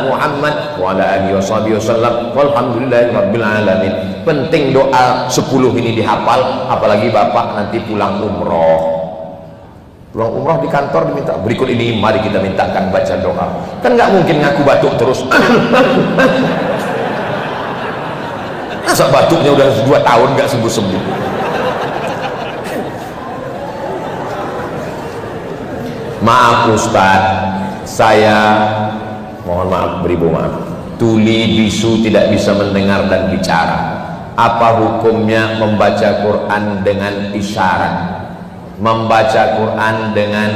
Muhammad wa ala alihi washabihi wasallam walhamdulillahi rabbil alamin. Penting doa 10 ini dihafal, apalagi Bapak nanti pulang umroh. Pulang umroh di kantor diminta, berikut ini mari kita mintakan baca doa. Kan nggak mungkin ngaku batuk terus. Masa batuknya udah 2 tahun nggak sembuh-sembuh. Maaf Ustaz, saya mohon maaf, beribu maaf, tuli bisu tidak bisa mendengar dan bicara. Apa hukumnya membaca Quran dengan isyarat, membaca Quran dengan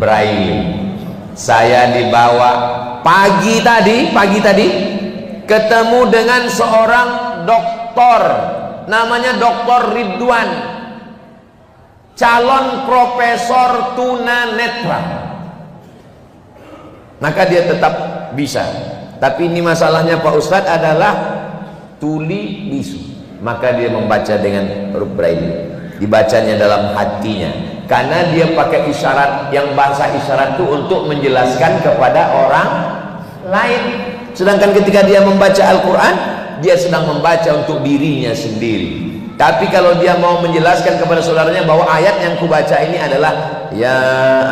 braille? Saya dibawa pagi tadi ketemu dengan seorang doktor, namanya Doktor Ridwan, calon profesor tunanetra. Maka dia tetap bisa. Tapi ini masalahnya Pak Ustadz adalah tuli bisu. Maka dia membaca dengan huruf braille, dibacanya dalam hatinya, karena dia pakai isyarat, yang bahasa isyarat itu untuk menjelaskan kepada orang lain. Sedangkan ketika dia membaca Al-Quran, dia sedang membaca untuk dirinya sendiri. Tapi kalau dia mau menjelaskan kepada saudaranya bahwa ayat yang kubaca ini adalah ya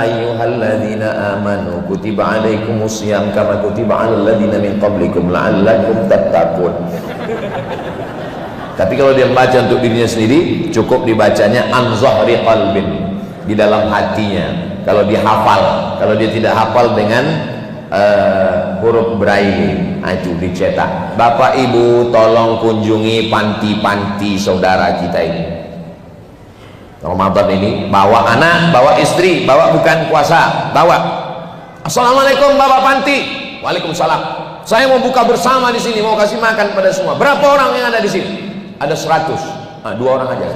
ayyuhalladzina amanu kutiba alaikumusiyam kama kutiba alal ladzina min qablikum la'allakum tattaqun. Tapi kalau dia membaca untuk dirinya sendiri, cukup dibacanya an zahri qalbin, di dalam hatinya. Kalau dia hafal, kalau dia tidak hafal dengan huruf braille, itu dicetak. Bapak Ibu tolong kunjungi panti-panti saudara kita ini. Ramadan ini bawa anak, bawa istri, bawa bukan puasa, bawa. Assalamualaikum Bapak Panti. Waalaikumsalam. Saya mau buka bersama di sini, mau kasih makan pada semua. Berapa orang yang ada di sini? Ada 100. Nah, 2 orang aja.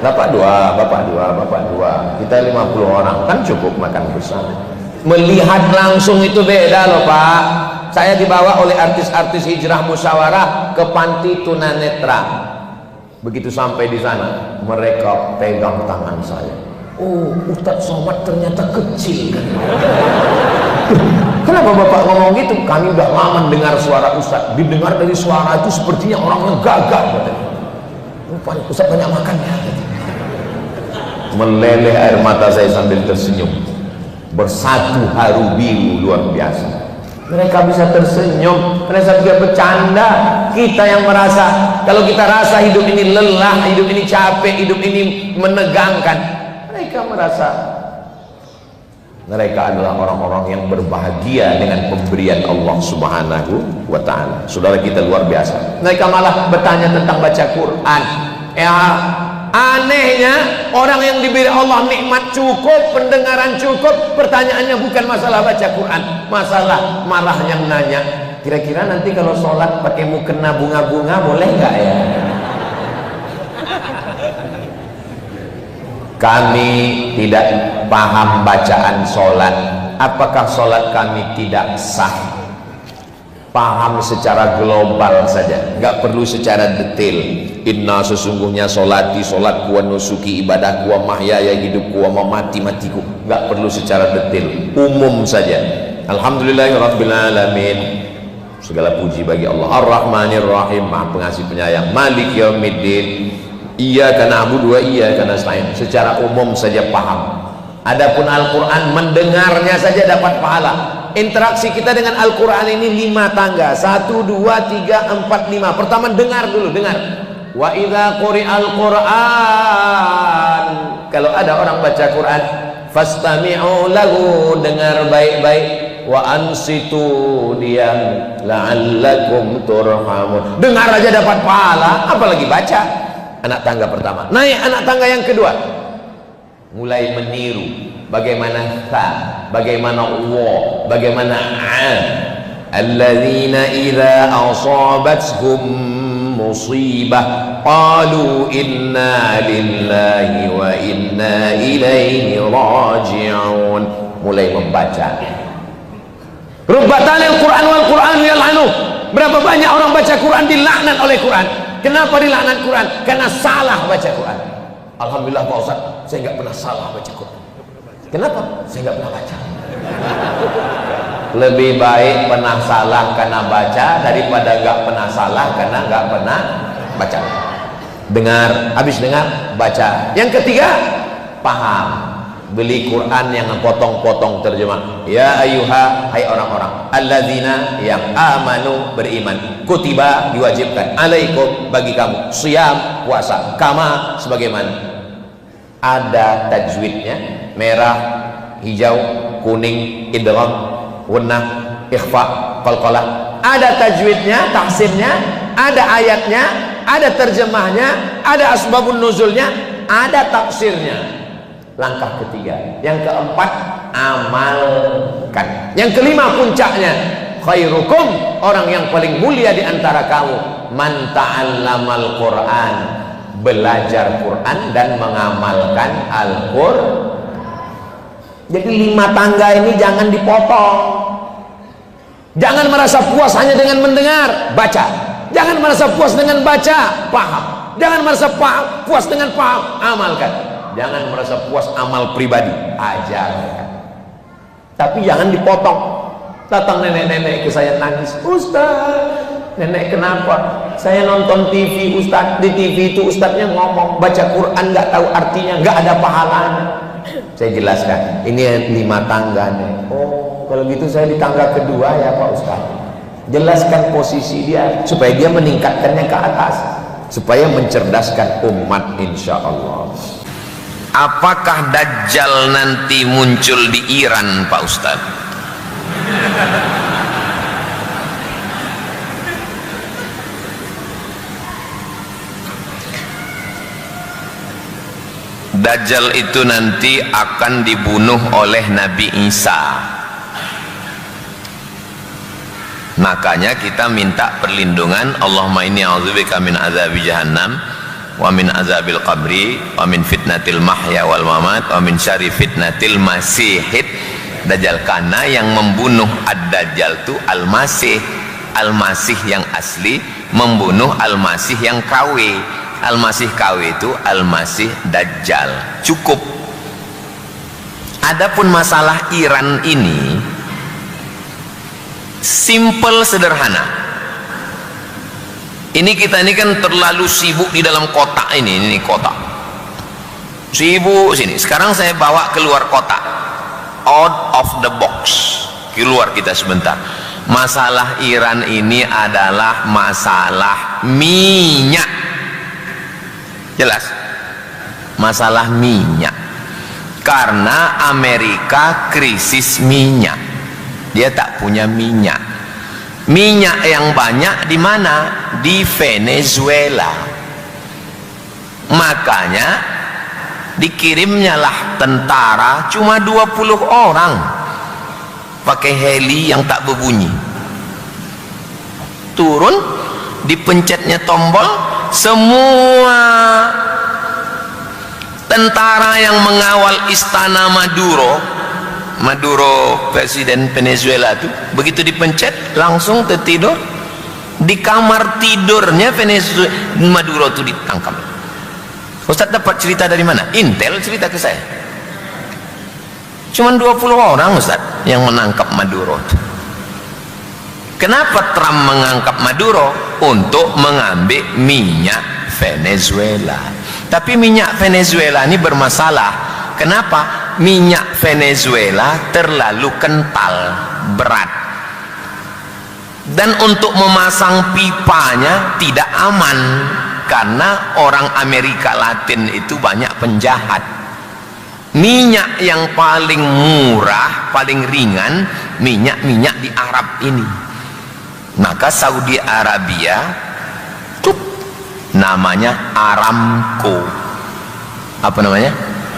Bapak 2, Bapak 2, Bapak 2. Kita 50 orang, kan cukup makan bersama. Melihat langsung itu beda loh Pak. Saya dibawa oleh artis-artis hijrah musyawarah ke panti tunanetra. Begitu sampai di sana, mereka pegang tangan saya. Oh, Ustadz Somad ternyata kecil kan. Kenapa Bapak ngomong gitu? Kami udah lama dengar suara Ustadz. Didengar dari suara itu sepertinya orangnya gagah. Rupanya Ustadz banyak makan ya. Meleleh air mata saya sambil tersenyum. Bersatu haru biru luar biasa. Mereka bisa tersenyum, mereka bisa bercanda. Kita yang merasa, kalau kita rasa hidup ini lelah, hidup ini capek, hidup ini menegangkan, mereka merasa mereka adalah orang-orang yang berbahagia dengan pemberian Allah Subhanahu wa ta'ala. Saudara kita luar biasa. Mereka malah bertanya tentang baca Quran. Ya, anehnya orang yang diberi Allah nikmat cukup, pendengaran cukup, pertanyaannya bukan masalah baca Quran, masalah marah yang nanya. Kira-kira nanti kalau sholat pakai mukena bunga-bunga boleh nggak ya? Kami tidak paham bacaan sholat. Apakah sholat kami tidak sah? Paham secara global saja, nggak perlu secara detail. Inna sesungguhnya sholati, sholatku, wa nusuki, ibadahku, wa mahyaya, hidupku, wa mamati-matiku. Nggak perlu secara detail, umum saja. Alhamdulillahirabbil alamin. Segala puji bagi Allah. Ar-Rahmanir Rahim, Maha Pengasih Penyayang. Malik Yaumiddin. Iyyaka na'budu wa iyyaka nasta'in. Secara umum saja paham. Adapun Al-Quran, mendengarnya saja dapat pahala. Interaksi kita dengan Al-Quran ini 5 tangga. 1, 2, 3, 4, 5. Pertama dengar dulu, dengar. Wa idza quri'al Quran. Kalau ada orang baca Quran, fastami'u lahu, dengar baik-baik. Wa ansitu, diam, la'allakum turhamun. Dengar aja dapat pahala, apalagi baca. Anak tangga pertama. Naik anak tangga yang kedua, mulai meniru bagaimana tha, bagaimana wa, bagaimana a. Alladzina idza asabathum musibah qalu inna lillahi wa inna ilaihi raji'un. Mulai membaca. Rubbatanil Quran wal Quran yal'anu. Berapa banyak orang baca Quran dilaknat oleh Quran. Kenapa dilaknat Quran? Karena salah baca Quran. Alhamdulillah Pak Ustaz, saya nggak pernah salah baca Quran. Kenapa? Saya nggak pernah baca. Lebih baik pernah salah karena baca daripada nggak pernah salah karena nggak pernah baca. Dengar, habis dengar, baca. Yang ketiga, paham. Beli Quran yang potong-potong terjemah. Ya ayyuha, hai orang-orang, alladzina, yang amanu, beriman, kutiba, diwajibkan, alaikum, bagi kamu, siyam, puasa, kama, sebagaimana. ada tajwidnya, merah, hijau, kuning, idgham, gunnah, ikhfa, qalqalah. Ada tajwidnya, tafsirnya, ada ayatnya, ada terjemahnya, ada asbabun nuzulnya, ada tafsirnya. Langkah ketiga. Yang keempat, amalkan. Yang kelima puncaknya, khairukum, orang yang paling mulia di antara kamu, man ta'allamal Qur'an, belajar Quran dan mengamalkan Al-Qur'an. Jadi 5 tangga ini jangan dipotong. Jangan merasa puas hanya dengan mendengar, baca. Jangan merasa puas dengan baca, paham. Jangan merasa puas dengan paham, amalkan. Jangan merasa puas amal pribadi, ajarkan. Tapi jangan dipotong. Datang nenek-nenek ke saya nangis, Ustaz, nenek kenapa? Saya nonton TV, Ustaz, di TV itu Ustaznya ngomong baca Quran nggak tahu artinya, nggak ada pahalanya. Saya jelaskan, ini 5 tangga nih. Oh, kalau gitu saya di tangga kedua ya Pak Ustaz. Jelaskan posisi dia supaya dia meningkatkannya ke atas, supaya mencerdaskan umat, insya Allah. Apakah Dajjal nanti muncul di Iran, Pak Ustaz? Dajjal itu nanti akan dibunuh oleh Nabi Isa. Makanya kita minta perlindungan, Allahumma inni a'udzubika min azabi jahannam wa min azabil qabri wa min fitnatil mahya wal mamat wa min syarri fitnatil masihid dajjal. Karena yang membunuh ad-dajjal itu al-masih, al-masih yang asli membunuh al-masih yang KW. Al-masih KW itu al-masih dajjal. Cukup. Adapun masalah Iran ini simple, sederhana. Ini kita ini kan terlalu sibuk di dalam kotak ini kotak. Sibuk sini. Sekarang saya bawa keluar kotak. Out of the box. Keluar kita sebentar. Masalah Iran ini adalah masalah minyak. Jelas? Masalah minyak. Karena Amerika krisis minyak. Dia tak punya minyak. Minyak yang banyak di mana? Di Venezuela. Makanya dikirimnya lah tentara cuma 20 orang pakai heli yang tak berbunyi. Turun, dipencetnya tombol, semua tentara yang mengawal istana Maduro, presiden Venezuela itu, begitu dipencet langsung tertidur di kamar tidurnya. Maduro itu ditangkap. Ustaz dapat cerita dari mana? Intel cerita ke saya. Cuman 20 orang Ustaz yang menangkap Maduro. Kenapa Trump mengangkat Maduro? Untuk mengambil minyak Venezuela. Tapi minyak Venezuela ini bermasalah. Kenapa? Minyak Venezuela terlalu kental, berat, dan untuk memasang pipanya tidak aman karena orang Amerika Latin itu banyak penjahat. Minyak yang paling murah, paling ringan, minyak di Arab ini. Maka Saudi Arabia namanya Aramco. Apa namanya?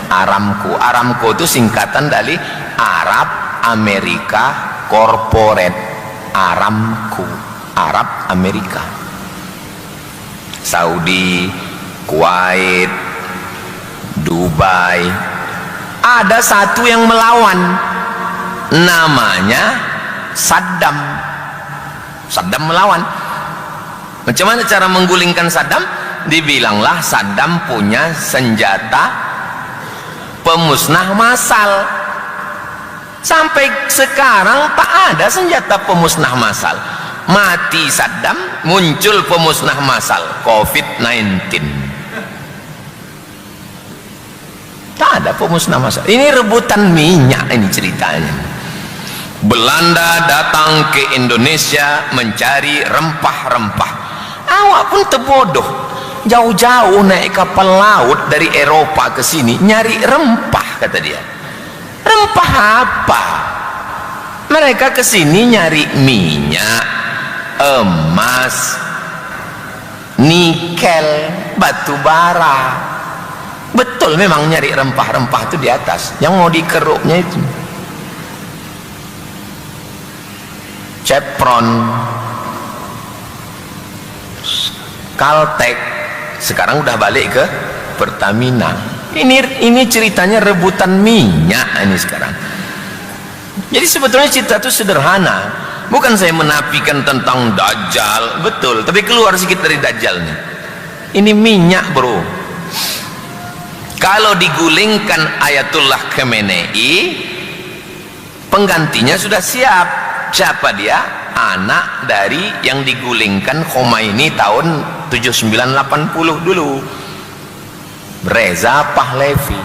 Aramco. Aramco itu singkatan dari Arab Amerika Corporate. Aramco, Arab Amerika. Saudi, Kuwait, Dubai. Ada satu yang melawan, namanya Saddam. Saddam melawan. Macam mana cara menggulingkan Saddam? Dibilanglah Saddam punya senjata pemusnah massal. Sampai sekarang tak ada senjata pemusnah massal. Mati Saddam, muncul pemusnah massal COVID-19. Tak ada pemusnah massal. Ini rebutan minyak ini ceritanya. Belanda datang ke Indonesia mencari rempah-rempah. Awak pun terbodoh. jauh-jauh naik kapal laut dari Eropa ke sini nyari rempah, kata dia. Rempah apa? Mereka ke sini nyari minyak, emas, nikel, batu bara. Betul, memang nyari rempah-rempah itu di atas, yang mau dikeruknya itu Chevron, Caltech, sekarang udah balik ke Pertamina. Ini ceritanya rebutan minyak ini sekarang. Jadi sebetulnya cerita itu sederhana. Bukan saya menafikan tentang Dajjal, betul, tapi keluar sedikit dari Dajjal nih. Ini minyak, bro. Kalau digulingkan Ayatullah Khamenei, penggantinya sudah siap. Siapa dia? Anak dari yang digulingkan Khomeini tahun 7980 dulu, Reza Pahlavi.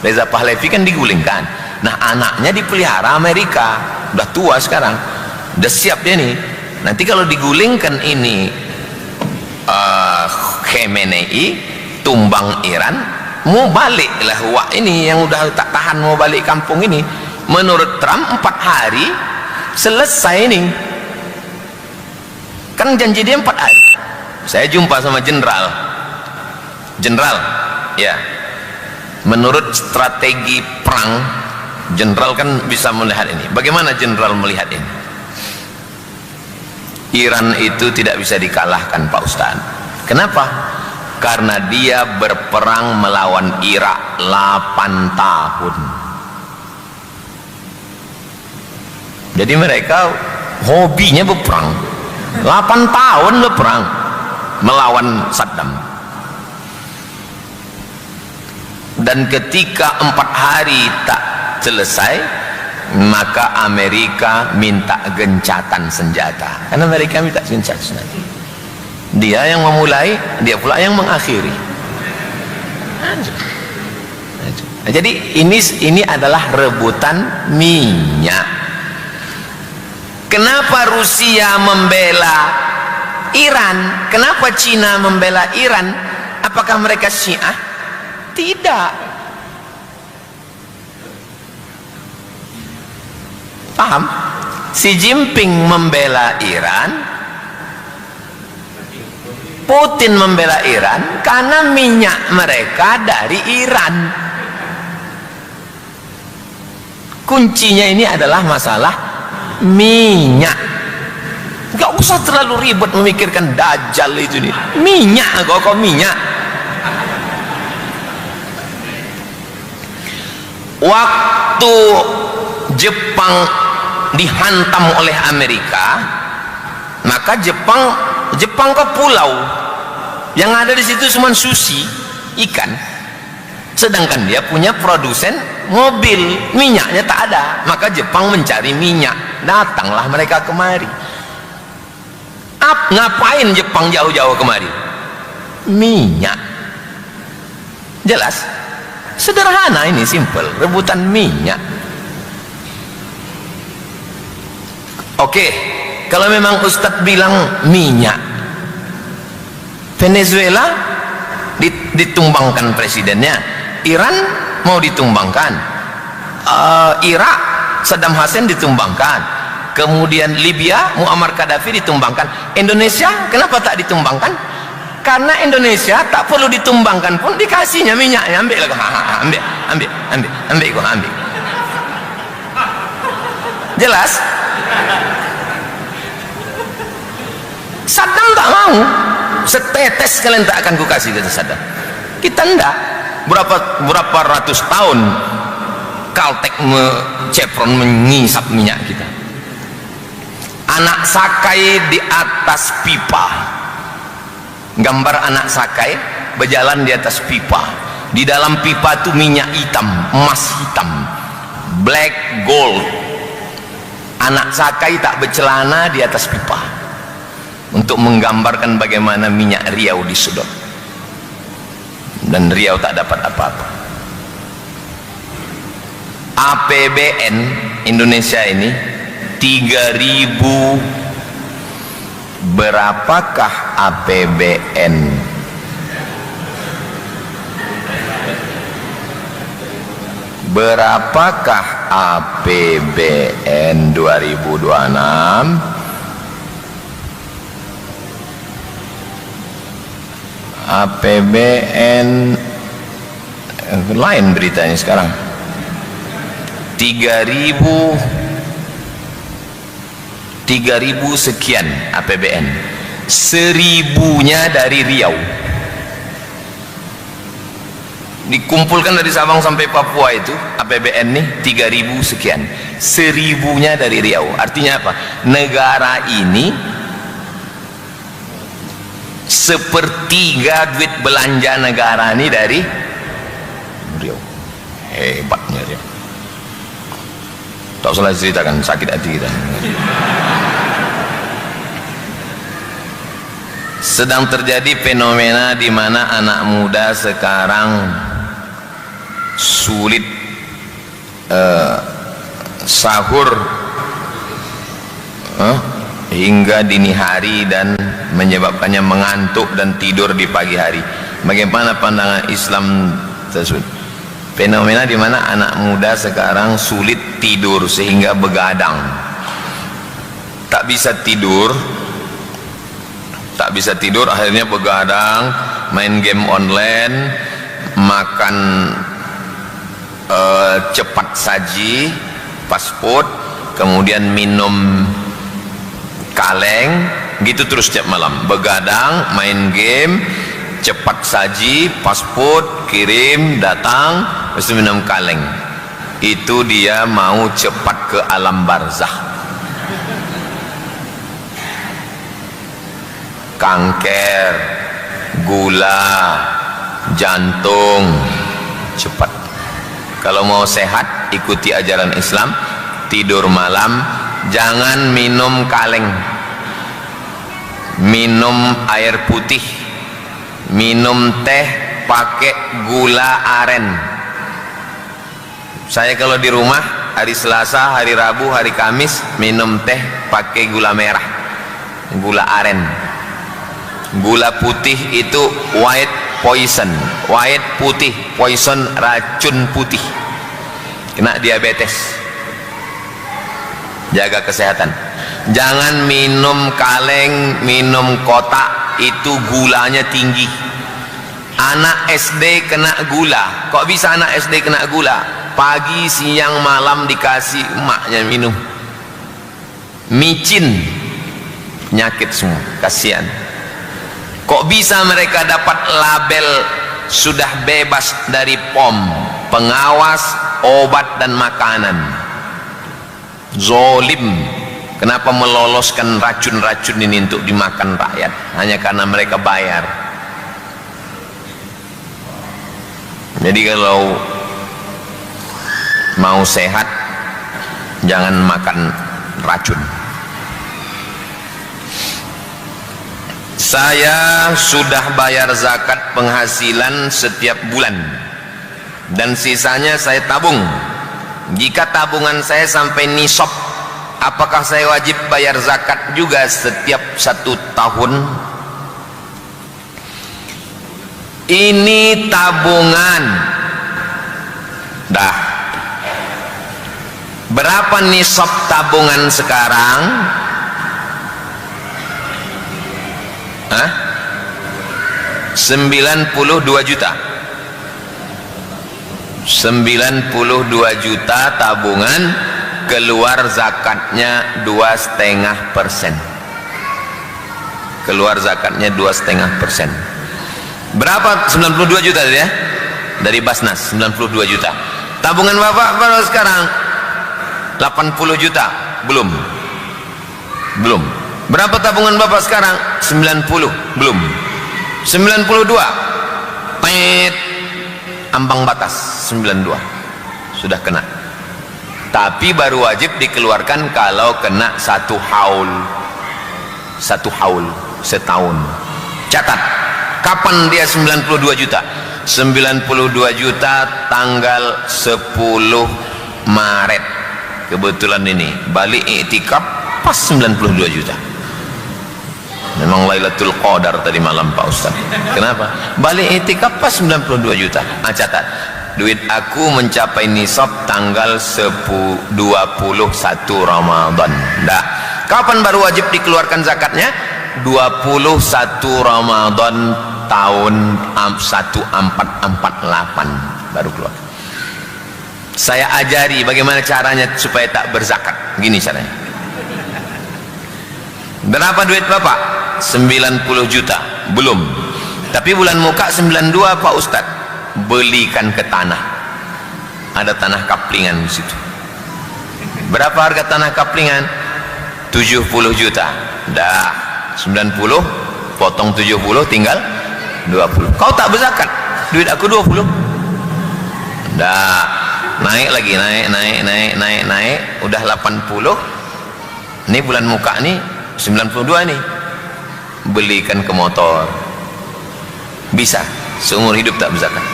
Reza Pahlavi kan digulingkan. Nah, anaknya dipelihara Amerika, udah tua sekarang, udah siap dia nih. Nanti kalau digulingkan ini Khamenei, tumbang Iran, mau balik lah wak ini yang udah tak tahan mau balik kampung ini. Menurut Trump 4 hari selesai ini, kan janji dia 4 hari. Saya jumpa sama jenderal ya, menurut strategi perang, jenderal kan bisa melihat ini. Bagaimana jenderal melihat ini? Iran itu tidak bisa dikalahkan, Pak Ustaz. Kenapa? Karena dia berperang melawan Irak 8 tahun. Jadi mereka hobinya berperang 8 tahun berperang melawan Saddam. Dan ketika 4 hari tak selesai, maka Amerika minta gencatan senjata. Karena Amerika minta gencatan senjata, dia yang memulai, dia pula yang mengakhiri. Jadi ini adalah rebutan minyak. Kenapa Rusia membela Iran? Kenapa Cina membela Iran? Apakah mereka Syiah? Tidak. Paham? Xi Jinping membela Iran, Putin membela Iran karena minyak mereka dari Iran. Kuncinya ini adalah masalah minyak. Gak usah terlalu ribet memikirkan Dajjal itu nih. Minyak, kok minyak. Waktu Jepang dihantam oleh Amerika, maka Jepang ke pulau yang ada di situ cuma sushi, ikan. Sedangkan dia punya produsen mobil, minyaknya tak ada. Maka Jepang mencari minyak, datanglah mereka kemari. Ngapain Jepang jauh-jauh kemari? Minyak. Jelas? Sederhana ini, simple, rebutan minyak. Oke, kalau memang Ustadz bilang minyak, Venezuela ditumbangkan presidennya, Iran mau ditumbangkan, Irak Saddam Hussein ditumbangkan, kemudian Libya Muammar Gaddafi ditumbangkan. Indonesia kenapa tak ditumbangkan? Karena Indonesia tak perlu ditumbangkan pun dikasihnya minyaknya. Ambil lah, ambil. Jelas? Saddam tak mau, setetes kalian tak akan kukasih, kata Saddam. Kita enggak. Berapa ratus tahun Caltech Chevron mengisap minyak kita. Anak sakai di atas pipa, gambar anak sakai berjalan di atas pipa. Di dalam pipa itu minyak hitam, emas hitam, black gold. Anak sakai tak bercelana di atas pipa, untuk menggambarkan bagaimana minyak Riau disedot, dan Riau tak dapat apa-apa. APBN Indonesia ini 3.000, berapakah APBN berapakah APBN 2026? APBN lain beritanya sekarang 3.000 sekian APBN, 1.000-nya dari Riau, dikumpulkan dari Sabang sampai Papua. Itu APBN nih 3.000 sekian, 1.000-nya dari Riau. Artinya apa? Negara ini sepertiga duit belanja negara ini dari Riau. Hebatnya Riau. Tak usah ceritakan, sakit hati kita. Sedang terjadi fenomena di mana anak muda sekarang sulit sahur hingga dini hari dan menyebabkannya mengantuk dan tidur di pagi hari. Bagaimana pandangan Islam tersebut? Fenomena di mana anak muda sekarang sulit tidur sehingga begadang, tak bisa tidur, akhirnya begadang, main game online, makan cepat saji, fast food, kemudian minum kaleng, gitu terus setiap malam. Begadang, main game, cepat saji, fast food, kirim, datang, terus minum kaleng. Itu dia mau cepat ke alam barzakh. Kanker, gula, jantung, cepat. Kalau mau sehat, ikuti ajaran Islam, tidur malam, jangan minum kaleng, minum air putih, minum teh pakai gula aren. Saya kalau di rumah hari Selasa, hari Rabu, hari Kamis minum teh pakai gula merah, gula aren. Gula putih itu white poison, white putih, poison racun putih, kena diabetes. Jaga kesehatan. Jangan minum kaleng, minum kotak, itu gulanya tinggi. Anak SD kena gula. Kok bisa anak SD kena gula? Pagi, siang, malam dikasih emaknya minum. Micin, penyakit semua, kasihan. Kok bisa mereka dapat label sudah bebas dari POM, pengawas obat dan makanan? Zolim. Kenapa meloloskan racun-racun ini untuk dimakan rakyat? Hanya karena mereka bayar. Jadi kalau mau sehat, jangan makan racun. Saya sudah bayar zakat penghasilan setiap bulan dan sisanya saya tabung. Jika tabungan saya sampai nisab, apakah saya wajib bayar zakat juga setiap 1 tahun? Ini tabungan. Dah. Berapa nisab tabungan sekarang? 92 juta. 92 juta tabungan, keluar zakatnya 2,5%. Keluar zakatnya 2,5%. Berapa? 92 juta tadi ya? Dari Basnas 92 juta. Tabungan Bapak baru sekarang 80 juta. Belum. Berapa tabungan Bapak sekarang? 90. Belum. 92. Pet. Ambang batas 92. Sudah kena. Tapi baru wajib dikeluarkan kalau kena 1 haul. 1 haul setahun. Catat. Kapan dia 92 juta? 92 juta tanggal 10 Maret. Kebetulan ini balik iktikaf pas 92 juta. Memang Lailatul Qadar tadi malam Pak Ustaz. Kenapa? Balik iktikaf pas 92 juta. Catat. duit aku mencapai nisab tanggal 21 Ramadan. Dah. Kapan baru wajib dikeluarkan zakatnya? 21 Ramadan tahun 1448 baru keluar. Saya ajari bagaimana caranya supaya tak berzakat. Gini caranya. Berapa duit Bapak? 90 juta. Belum. Tapi bulan muka 92 Pak Ustadz. Belikan ke tanah. Ada tanah kaplingan di situ. Berapa harga tanah kaplingan? 70 juta. Dah 90 potong 70 tinggal 20. Kau tak berzakat. Duit aku 20. Dah naik lagi, naik, udah 80. Ini bulan muka nih 92 nih. Belikan ke motor. Bisa seumur hidup tak berzakat.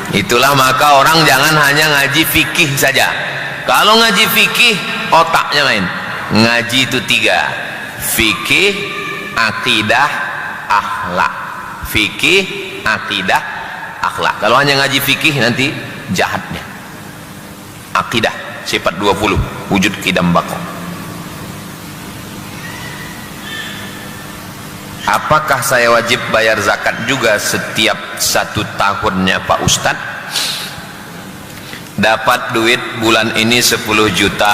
Itulah maka orang jangan hanya ngaji fikih saja. Kalau ngaji fikih otaknya main. Ngaji itu 3: fikih, akidah, akhlak. Fikih, akidah, akhlak. Kalau hanya ngaji fikih nanti jahatnya. Akidah sifat 20 wujud kidam bako. Apakah saya wajib bayar zakat juga setiap 1 tahunnya Pak Ustadz? Dapat duit bulan ini 10 juta,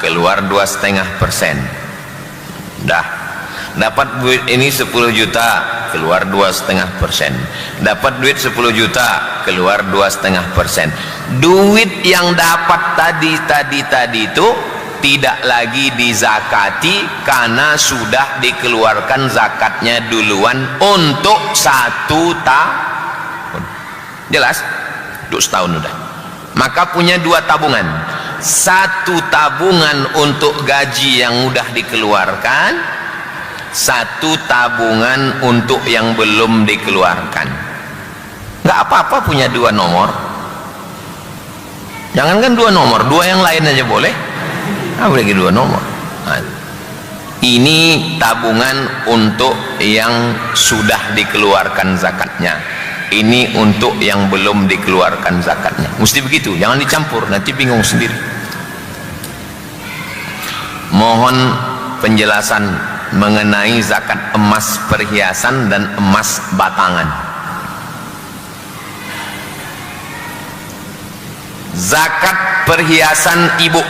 keluar 2,5%. Dah. Dapat duit ini 10 juta, keluar 2,5%. Dapat duit 10 juta, keluar 2,5%. Duit yang dapat tadi itu tidak lagi dizakati karena sudah dikeluarkan zakatnya duluan untuk 1 tahun. Jelas? Untuk setahun udah. Maka punya 2 tabungan. 1 tabungan untuk gaji yang udah dikeluarkan, 1 tabungan untuk yang belum dikeluarkan. Nggak apa-apa punya 2 nomor. Jangankan 2 nomor, 2 yang lain aja boleh. Boleh 2 nomor. Nah, ini tabungan untuk yang sudah dikeluarkan zakatnya. Ini untuk yang belum dikeluarkan zakatnya. Mesti begitu, jangan dicampur, nanti bingung sendiri. Mohon penjelasan mengenai zakat emas perhiasan dan emas batangan. Zakat perhiasan ibu.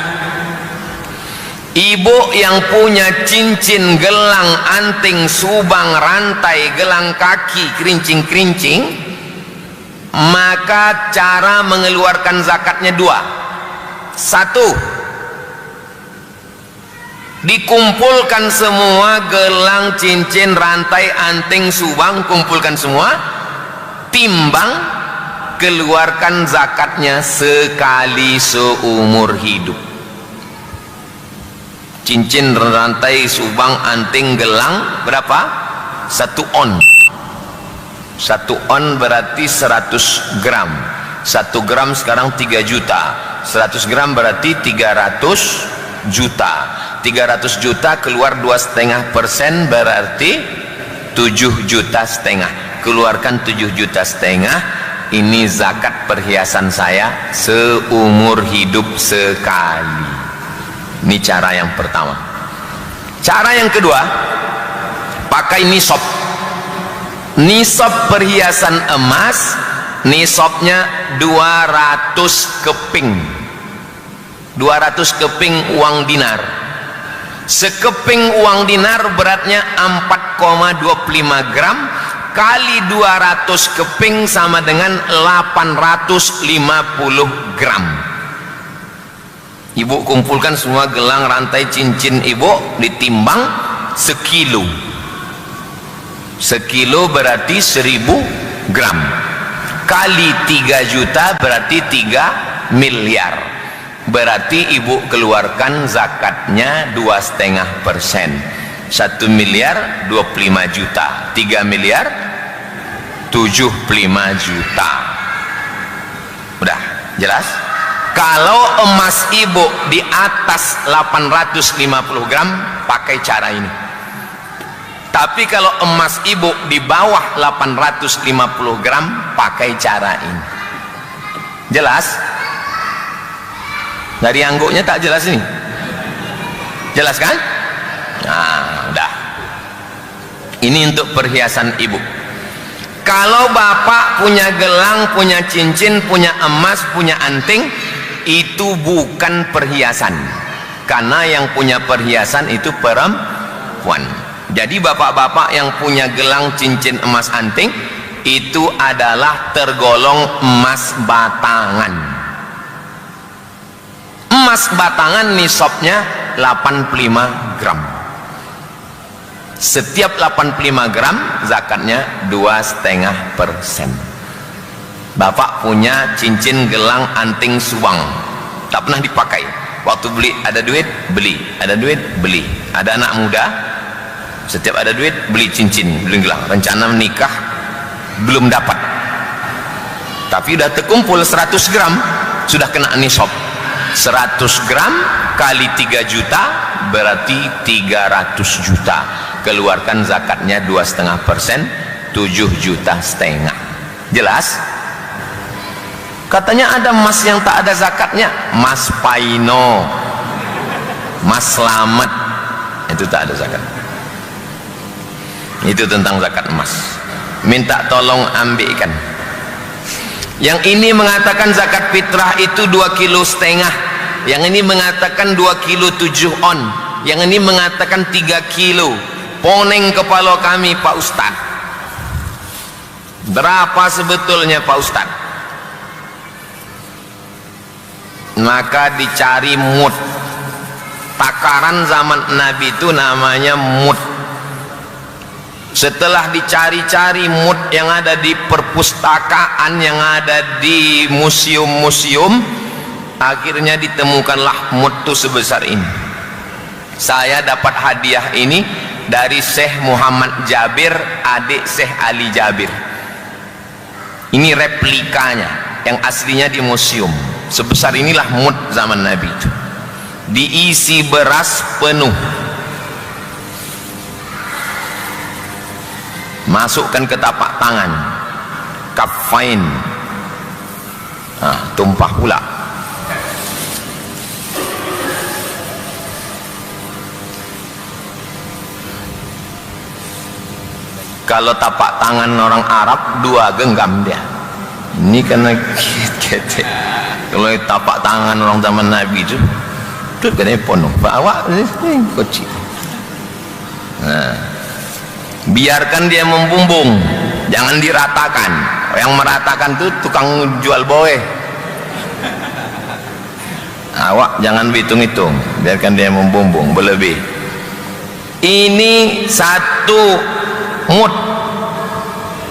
Ibu yang punya cincin, gelang, anting, subang, rantai, gelang kaki, kerincing-kerincing, maka cara mengeluarkan zakatnya 2. 1, dikumpulkan semua gelang, cincin, rantai, anting, subang, kumpulkan semua, timbang, keluarkan zakatnya sekali seumur hidup. Cincin, rantai, subang, anting, gelang berapa? 1 on. 1 on berarti 100 gram. 1 gram sekarang 3 juta. 100 gram berarti 300 juta. 300 juta keluar 2,5% berarti 7,5 juta. Keluarkan 7,5 juta. Ini zakat perhiasan saya seumur hidup sekali. Ini cara yang pertama. Cara yang kedua, pakai nisab. Nisab perhiasan emas, nisabnya 200 keping. 200 keping uang dinar. Sekeping uang dinar beratnya 4,25 gram kali 200 keping sama dengan 850 gram. Ibu kumpulkan semua gelang, rantai, cincin ibu, ditimbang sekilo. Sekilo berarti 1000 gram kali 3 juta berarti 3 miliar. Berarti ibu keluarkan zakatnya 2,5%. 1 miliar 25 juta, 3 miliar 75 juta. Udah jelas? Kalau emas ibu di atas 850 gram pakai cara ini. Tapi kalau emas ibu di bawah 850 gram pakai cara ini. Jelas? Dari angguknya tak jelas ini? Jelas kan? Nah, udah. Ini untuk perhiasan ibu. Kalau bapak punya gelang, punya cincin, punya emas, punya anting, itu bukan perhiasan. Karena yang punya perhiasan itu perempuan. Jadi bapak-bapak yang punya gelang, cincin, emas, anting, itu adalah tergolong emas batangan. Emas batangan nisabnya 85 gram. Setiap 85 gram zakatnya 2,5%. Bapak punya cincin, gelang, anting, suang, tak pernah dipakai. Waktu beli ada duit, beli. Ada duit, beli. Ada anak muda, setiap ada duit beli cincin, beli gelang. Rencana menikah belum dapat, tapi udah terkumpul 100 gram, sudah kena nisab. 100 gram kali 3 juta berarti 300 juta. Keluarkan zakatnya 2,5%, 7,5 juta. Jelas? Katanya ada emas yang tak ada zakatnya, emas paino, emas selamat, itu tak ada zakat. Itu tentang zakat emas. Minta tolong ambilkan. Yang ini mengatakan zakat fitrah itu 2,5 kilo, yang ini mengatakan 2,7 kilo on, yang ini mengatakan 3 kilo. Poning kepala kami, Pak Ustadz. Berapa sebetulnya, Pak Ustadz? Maka dicari mud. Takaran zaman Nabi itu namanya mud. Setelah dicari-cari mud yang ada di perpustakaan, yang ada di museum-museum, akhirnya ditemukanlah mud itu sebesar ini. Saya dapat hadiah ini dari Syekh Muhammad Jabir, adik Syekh Ali Jabir. Ini replikanya, yang aslinya di museum. Sebesar inilah mud zaman Nabi itu. Diisi beras penuh. Masukkan ke tapak tangan, kafain, tumpah pula. Kalau tapak tangan orang Arab 2 genggam dia. Ini karena ketek. Kalau tapak tangan orang zaman Nabi itu katanya penuh. Awak kecil. Nah, biarkan dia membumbung, jangan diratakan. Yang meratakan itu tukang jual boe. Awak jangan hitung-hitung, biarkan dia membumbung berlebih. Ini 1 mud.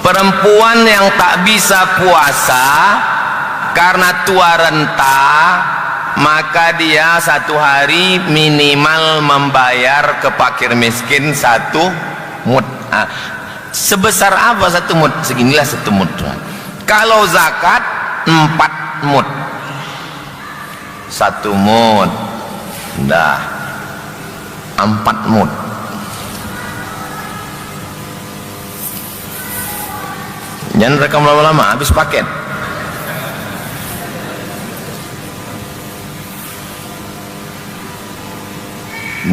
Perempuan yang tak bisa puasa karena tua renta, maka dia 1 hari minimal membayar ke fakir miskin 1 mud. Sebesar apa 1 mud? Seginilah 1 mud. Kalau zakat 4 mud. 1 mud dah 4 mud. Jangan rekam lama-lama, habis paket.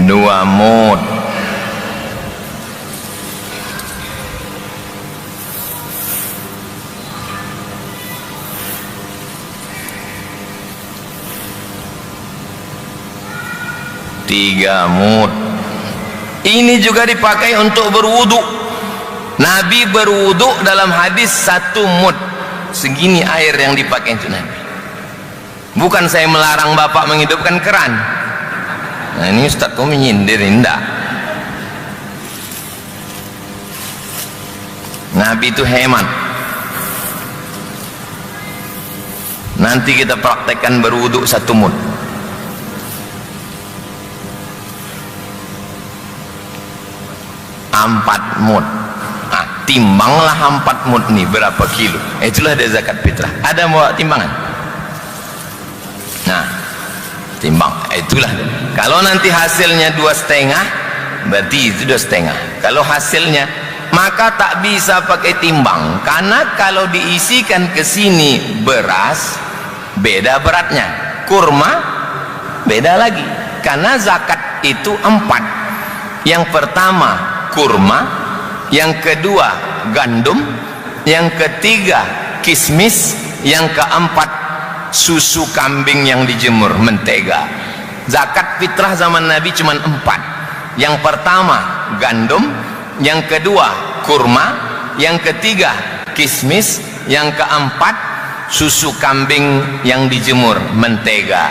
Dua mud. Tiga mud. Ini juga dipakai untuk berwudu. Nabi berwudu dalam hadis 1 mud. Segini air yang dipakai itu Nabi. Bukan saya melarang bapak menghidupkan keran. Nah ini Ustaz kau menyindir, enggak. Nabi itu hemat. Nanti kita praktekkan berwudu 1 mud. Empat mud. Timbanglah 4 mud nih berapa kilo. Itulah ada zakat fitrah. Ada mau timbangan? Nah, timbang. Itulah. Kalau nanti hasilnya 2,5, berarti itu 2,5. Kalau hasilnya, maka tak bisa pakai timbang. Karena kalau diisikan ke sini beras, beda beratnya. Kurma beda lagi, karena zakat itu 4. Yang pertama kurma, yang kedua gandum, yang ketiga kismis, yang keempat susu kambing yang dijemur, mentega. Zakat fitrah zaman Nabi cuma 4. Yang pertama gandum, yang kedua kurma, yang ketiga kismis, yang keempat susu kambing yang dijemur, mentega.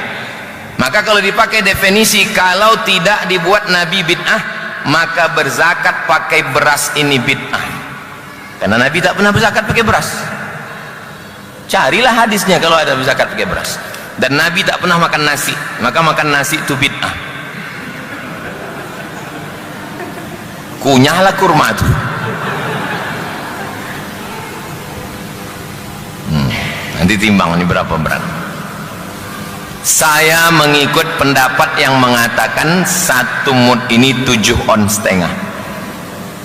Maka kalau dipakai definisi, kalau tidak dibuat Nabi bid'ah, maka berzakat pakai beras ini bid'ah, karena Nabi tak pernah berzakat pakai beras. Carilah hadisnya kalau ada berzakat pakai beras. Dan Nabi tak pernah makan nasi, maka makan nasi itu bid'ah. Kunyahlah kurma itu. Nanti timbang ini berapa berat. Saya mengikut pendapat yang mengatakan 1 mud ini 7,5 ons.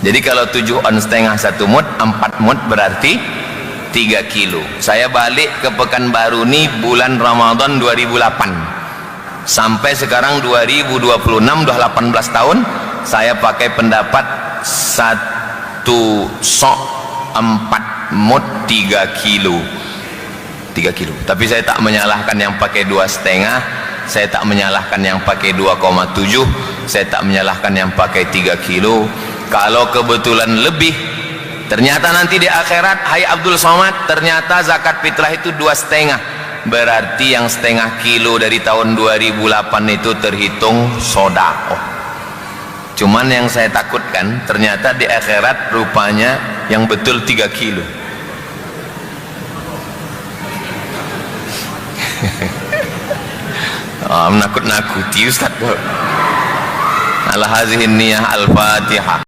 Jadi kalau 7,5 ons 1 mud, 4 mud berarti 3 kilo. Saya balik ke Pekanbaru ini bulan Ramadan 2008. Sampai sekarang 2026, udah 18 tahun, saya pakai pendapat 1 sok 4 mud 3 kilo. 3 kilo. Tapi saya tak menyalahkan yang pakai 2,5, saya tak menyalahkan yang pakai 2,7, saya tak menyalahkan yang pakai 3 kilo. Kalau kebetulan lebih, ternyata nanti di akhirat, hai Abdul Somad, ternyata zakat fitrah itu 2,5, berarti yang 0,5 kilo dari tahun 2008 itu terhitung sedekah. Cuman yang saya takutkan, ternyata di akhirat rupanya yang betul 3 kilo. Menakut-nakuti Ustaz. Al-Hazihin Niyah Al-Fatihah.